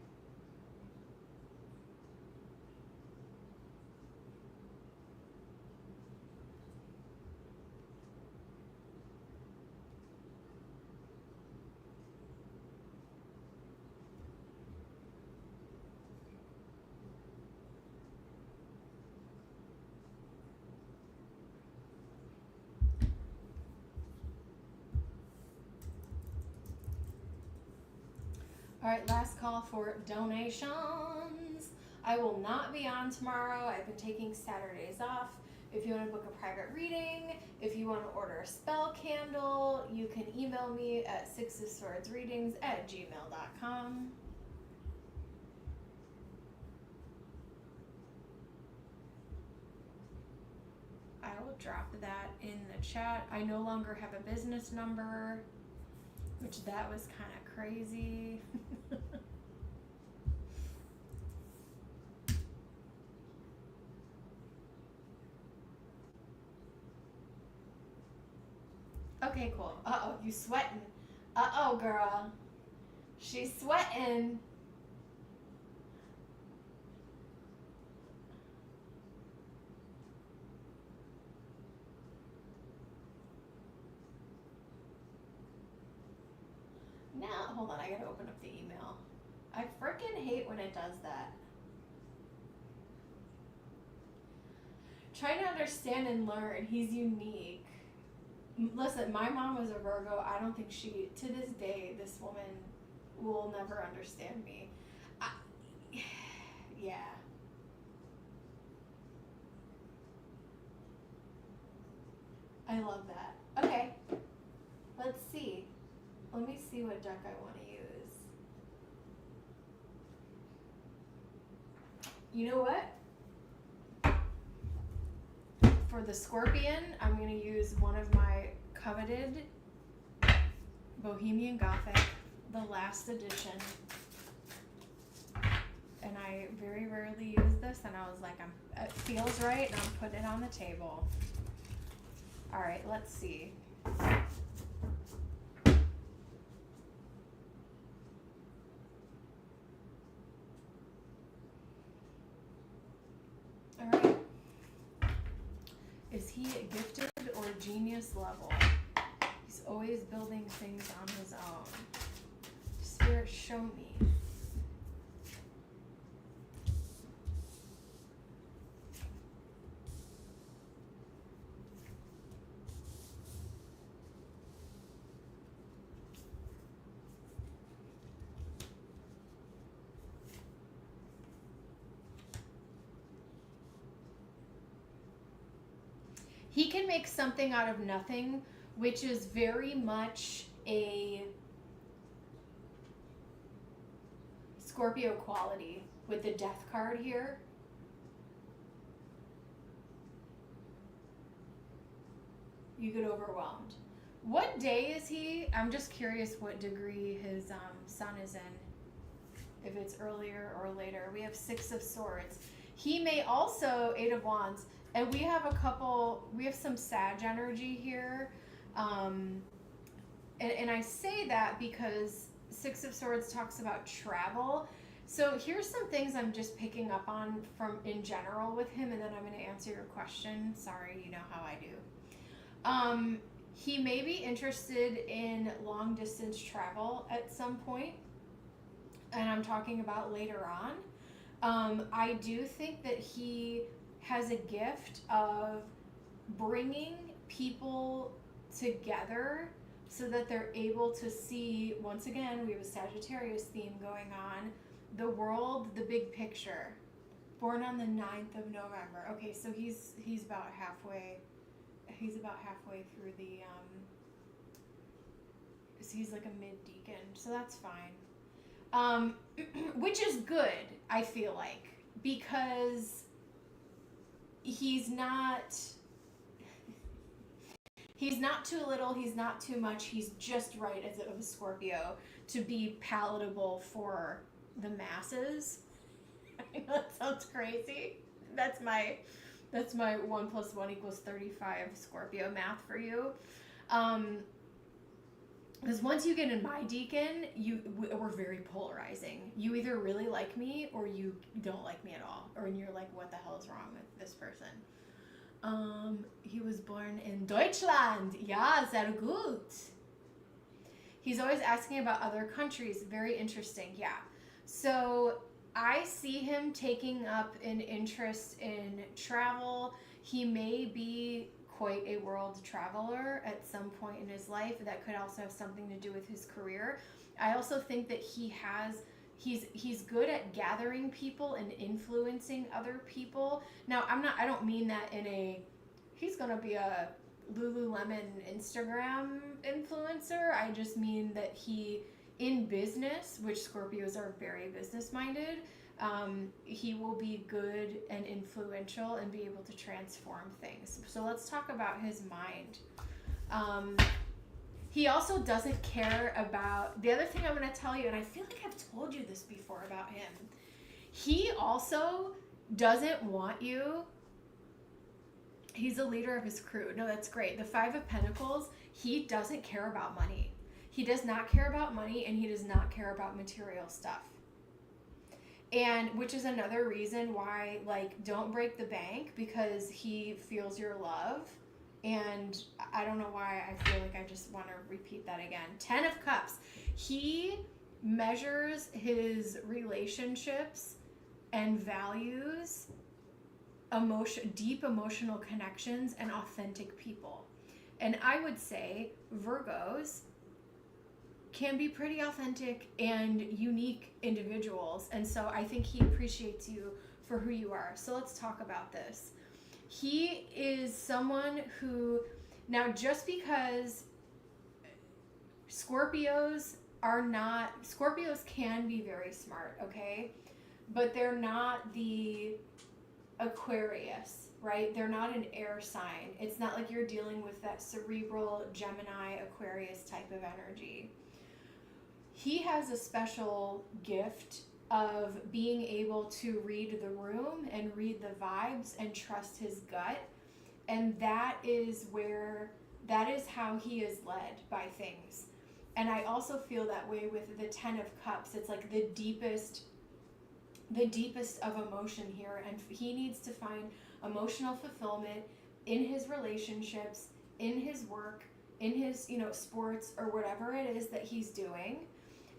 All right, last call for donations. I will not be on tomorrow. I've been taking Saturdays off If you want to book a private reading, if you want to order a spell candle, you can email me at sixofswordsreadings@gmail.com. I will drop that in the chat. I no longer have a business number, which that was kind of crazy. Okay, cool. Uh-oh, you sweating. Uh-oh, girl. She's sweating. Now, hold on, I gotta open up the email. I frickin' hate when it does that. Try to understand and learn. He's unique. Listen, my mom was a Virgo. I don't think she, to this day, this woman will never understand me. Yeah. I love that. Okay. Let's see. Let me see what deck I want to use. You know what? For the Scorpion, I'm going to use one of my coveted Bohemian Gothic, the last edition. And I very rarely use this, and I was like, it feels right, and I'm putting it on the table. All right, let's see. All right. Is he gifted or genius level? He's always building things on his own. Spirit, show me. He can make something out of nothing, which is very much a Scorpio quality with the Death card here. You get overwhelmed. What day is he? I'm just curious what degree his sun is in. If it's earlier or later. We have 6 of Swords. He may also, 8 of Wands. And we have some Sag energy here. And I say that because 6 of Swords talks about travel. So here's some things I'm just picking up on from in general with him, and then I'm going to answer your question. Sorry, you know how I do. He may be interested in long distance travel at some point, and I'm talking about later on. I do think that he has a gift of bringing people together so that they're able to see, once again, we have a Sagittarius theme going on, the world, the big picture. Born on the 9th of November. Okay, so he's about halfway. He's about halfway through the, so he's like a mid-deacon, so that's fine. Which is good, I feel like, because he's not too little, he's not too much, he's just right as a Scorpio to be palatable for the masses. I know that sounds crazy. That's my 1 + 1 = 35 Scorpio math for you. Because once you get in my deacon, we're very polarizing. You either really like me or you don't like me at all. Or you're like, what the hell is wrong with this person? He was born in Deutschland. Ja, sehr gut. He's always asking about other countries. Very interesting. Yeah. So I see him taking up an interest in travel. He may be quite a world traveler at some point in his life. That could also have something to do with his career. I also think that he's good at gathering people and influencing other people. Now, I don't mean that in a he's going to be a Lululemon Instagram influencer. I just mean that he, in business, which Scorpios are very business-minded, he will be good and influential and be able to transform things. So let's talk about his mind. He also doesn't care about, the other thing I'm going to tell you, and I feel like I've told you this before about him, he also doesn't want you. He's a leader of his crew. No, that's great. The Five of Pentacles, he doesn't care about money. He does not care about money, and he does not care about material stuff. And which is another reason why, like, don't break the bank, because he feels your love. And I don't know why I feel like I just want to repeat that again. 10 of Cups. He measures his relationships and values deep emotional connections and authentic people. And I would say Virgos can be pretty authentic and unique individuals. And so I think he appreciates you for who you are. So let's talk about this. He is someone who, now just because Scorpios can be very smart, okay? But they're not the Aquarius, right? They're not an air sign. It's not like you're dealing with that cerebral Gemini Aquarius type of energy. He has a special gift of being able to read the room and read the vibes and trust his gut. And that is how he is led by things. And I also feel that way with the 10 of Cups. It's like the deepest of emotion here, and he needs to find emotional fulfillment in his relationships, in his work, in his, sports, or whatever it is that he's doing.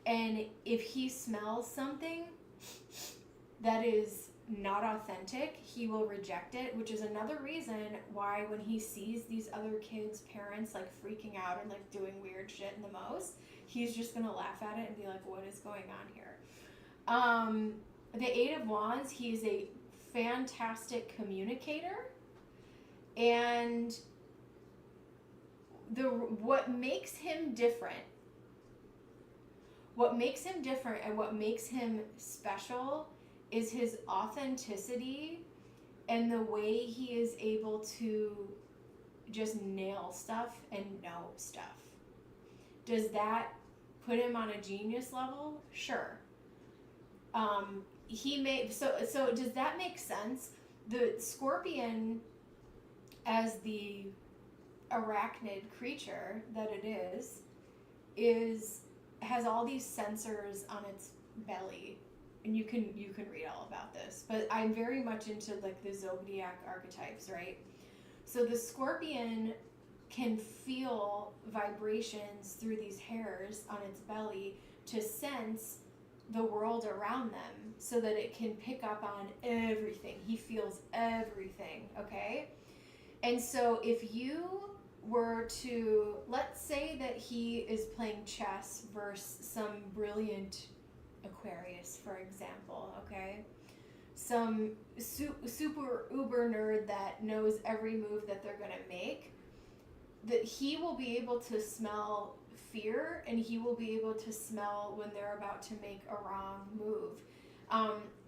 And if he smells something that is not authentic, he will reject it, which is another reason why when he sees these other kids' parents like freaking out and like doing weird shit in the most, he's just gonna laugh at it and be like, what is going on here? The 8 of Wands, he's a fantastic communicator, and what makes him different and what makes him special is his authenticity and the way he is able to just nail stuff and know stuff. Does that put him on a genius level? Sure. So does that make sense? The Scorpion, as the arachnid creature that it has all these sensors on its belly, and you can read all about this, but I'm very much into like the zodiac archetypes, right? So the Scorpion can feel vibrations through these hairs on its belly to sense the world around them, so that it can pick up on everything. He feels everything, okay? And so if you were to, let's say that he is playing chess versus some brilliant Aquarius, for example, okay? Some super uber nerd that knows every move that they're gonna make, that he will be able to smell fear, and he will be able to smell when they're about to make a wrong move.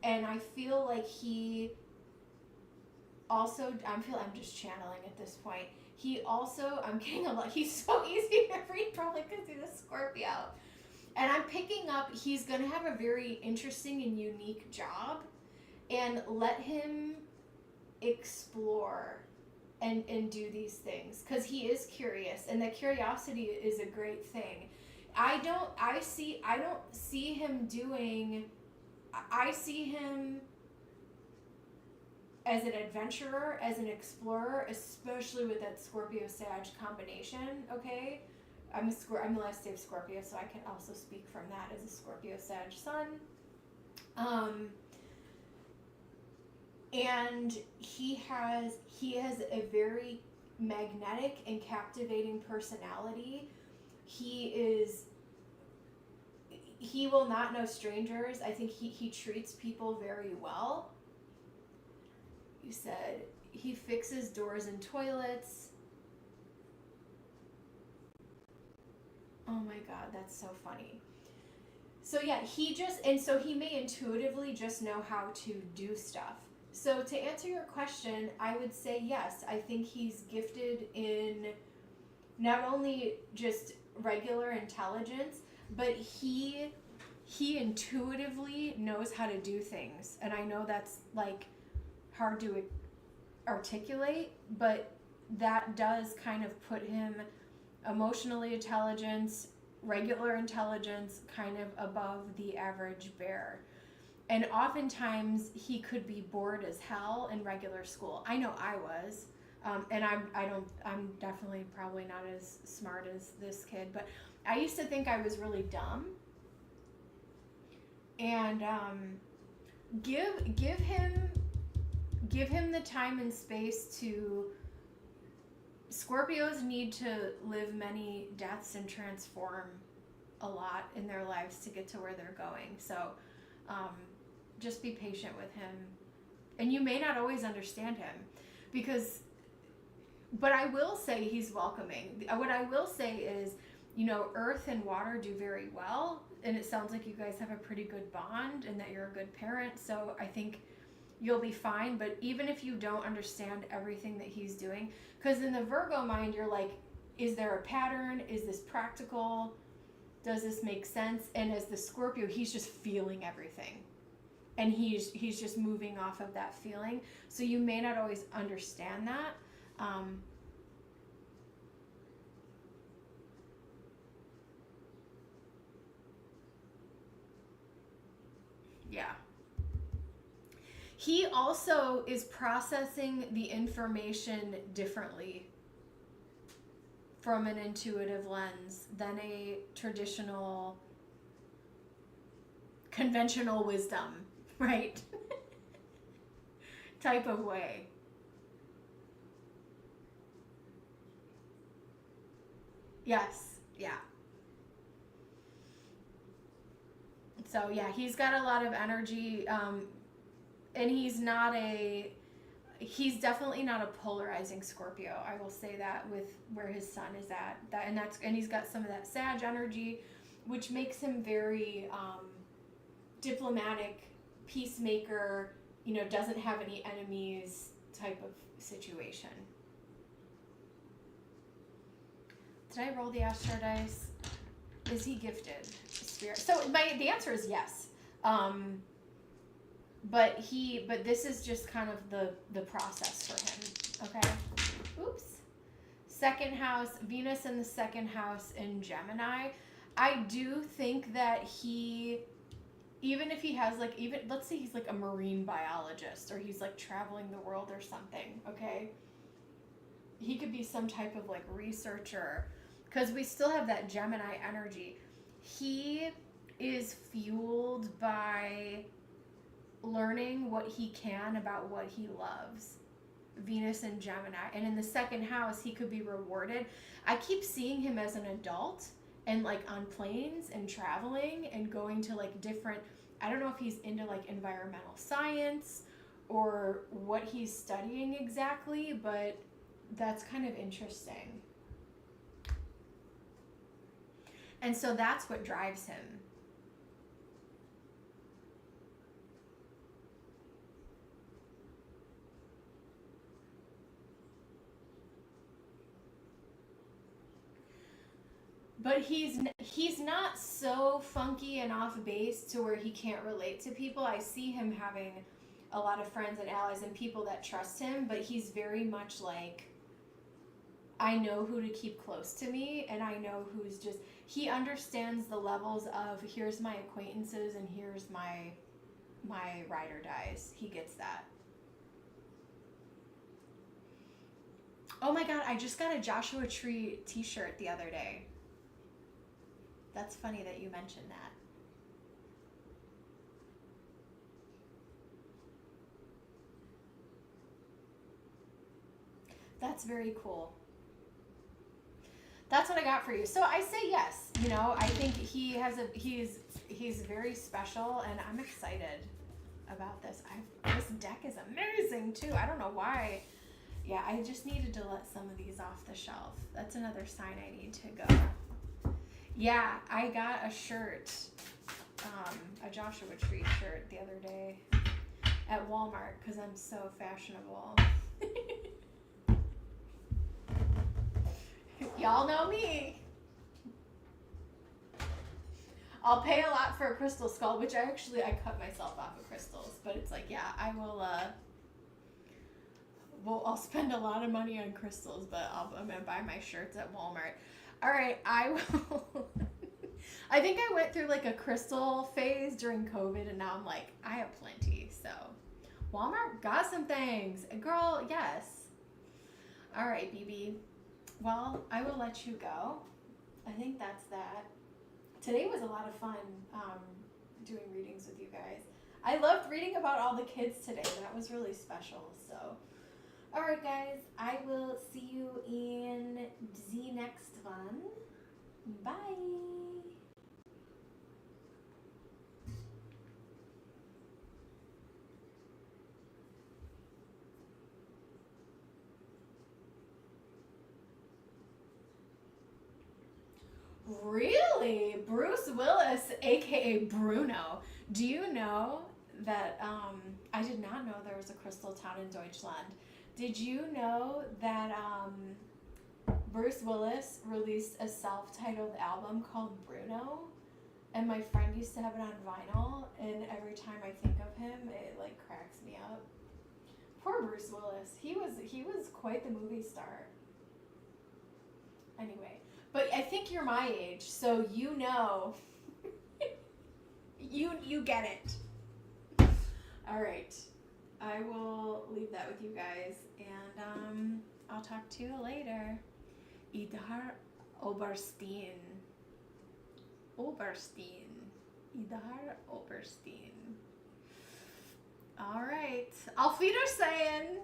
And I feel like he also, I'm just channeling at this point. He also, I'm getting a lot, he's so easy to read probably because he's a Scorpio. And I'm picking up, he's going to have a very interesting and unique job, and let him explore and do these things, because he is curious, and the curiosity is a great thing. I see him as an adventurer, as an explorer, especially with that Scorpio-Sag combination, okay? I'm the last day of Scorpio, so I can also speak from that as a Scorpio-Sag sun. And he has a very magnetic and captivating personality. He will not know strangers. I think he treats people very well. You said he fixes doors and toilets. Oh my God, that's so funny. So yeah, so he may intuitively just know how to do stuff. So to answer your question, I would say yes. I think he's gifted in not only just regular intelligence, but he intuitively knows how to do things. And I know that's like hard to articulate, but that does kind of put him emotionally intelligent, regular intelligence, kind of above the average bear. And oftentimes he could be bored as hell in regular school. I know I was, and I'm definitely probably not as smart as this kid, but I used to think I was really dumb. And give him the time and space to. Scorpios need to live many deaths and transform a lot in their lives to get to where they're going. So just be patient with him. And you may not always understand him but I will say he's welcoming. What I will say is, earth and water do very well. And it sounds like you guys have a pretty good bond and that you're a good parent. So I think you'll be fine. But even if you don't understand everything that he's doing, because in the Virgo mind, you're like, is there a pattern? Is this practical? Does this make sense? And as the Scorpio, he's just feeling everything. And he's just moving off of that feeling. So you may not always understand that. Yeah. He also is processing the information differently from an intuitive lens than a traditional, conventional wisdom, right? type of way. Yes, yeah. So yeah, he's got a lot of energy, and he's definitely not a polarizing Scorpio. I will say that with where his sun is at. And he's got some of that Sag energy, which makes him very diplomatic, peacemaker. Doesn't have any enemies type of situation. Did I roll the Astro dice? Is he gifted spirit? So the answer is yes. But this is just kind of the process for him. Okay. Oops. Second house, Venus in the second house in Gemini. I do think that even if he has let's say he's like a marine biologist, or he's like traveling the world or something, okay? He could be some type of like researcher, because we still have that Gemini energy. He is fueled by learning what he can about what he loves. Venus and Gemini. And in the second house, he could be rewarded. I keep seeing him as an adult and like on planes and traveling and going to like different, I don't know if he's into like environmental science or what he's studying exactly, but that's kind of interesting. And so that's what drives him. But he's not so funky and off base to where he can't relate to people. I see him having a lot of friends and allies and people that trust him, but he's very much like, I know who to keep close to me, and I know who's just, he understands the levels of here's my acquaintances and here's my ride or dies. He gets that. Oh my God, I just got a Joshua Tree t-shirt the other day. That's funny that you mentioned that. That's very cool. That's what I got for you. So I say yes. I think he's very special, and I'm excited about this. This deck is amazing too. I don't know why Yeah, I just needed to let some of these off the shelf. That's another sign I need to go. Yeah, I got a shirt, a Joshua Tree shirt the other day at Walmart because I'm so fashionable. Y'all know me. I'll pay a lot for a crystal skull, which I cut myself off of crystals, but it's like, yeah, I will, I'll spend a lot of money on crystals, but I'm gonna buy my shirts at Walmart. All right, I will. I think I went through like a crystal phase during COVID, and now I'm like, I have plenty. So, Walmart got some things, girl. Yes. All right, BB. Well, I will let you go. I think that's that. Today was a lot of fun doing readings with you guys. I loved reading about all the kids today. That was really special. So, all right, guys. I will see you in the next one. Bye. Really? Bruce Willis, aka Bruno. Do you know that I did not know there was a crystal town in Deutschland. Did you know that Bruce Willis released a self-titled album called Bruno? And my friend used to have it on vinyl, and every time I think of him, it like cracks me up. Poor Bruce Willis. He was quite the movie star. Anyway, but I think you're my age, so you know. you get it. All right. I will leave that with you guys, and I'll talk to you later. Idar Oberstein. Idar Oberstein. All right. Auf Wiedersehen.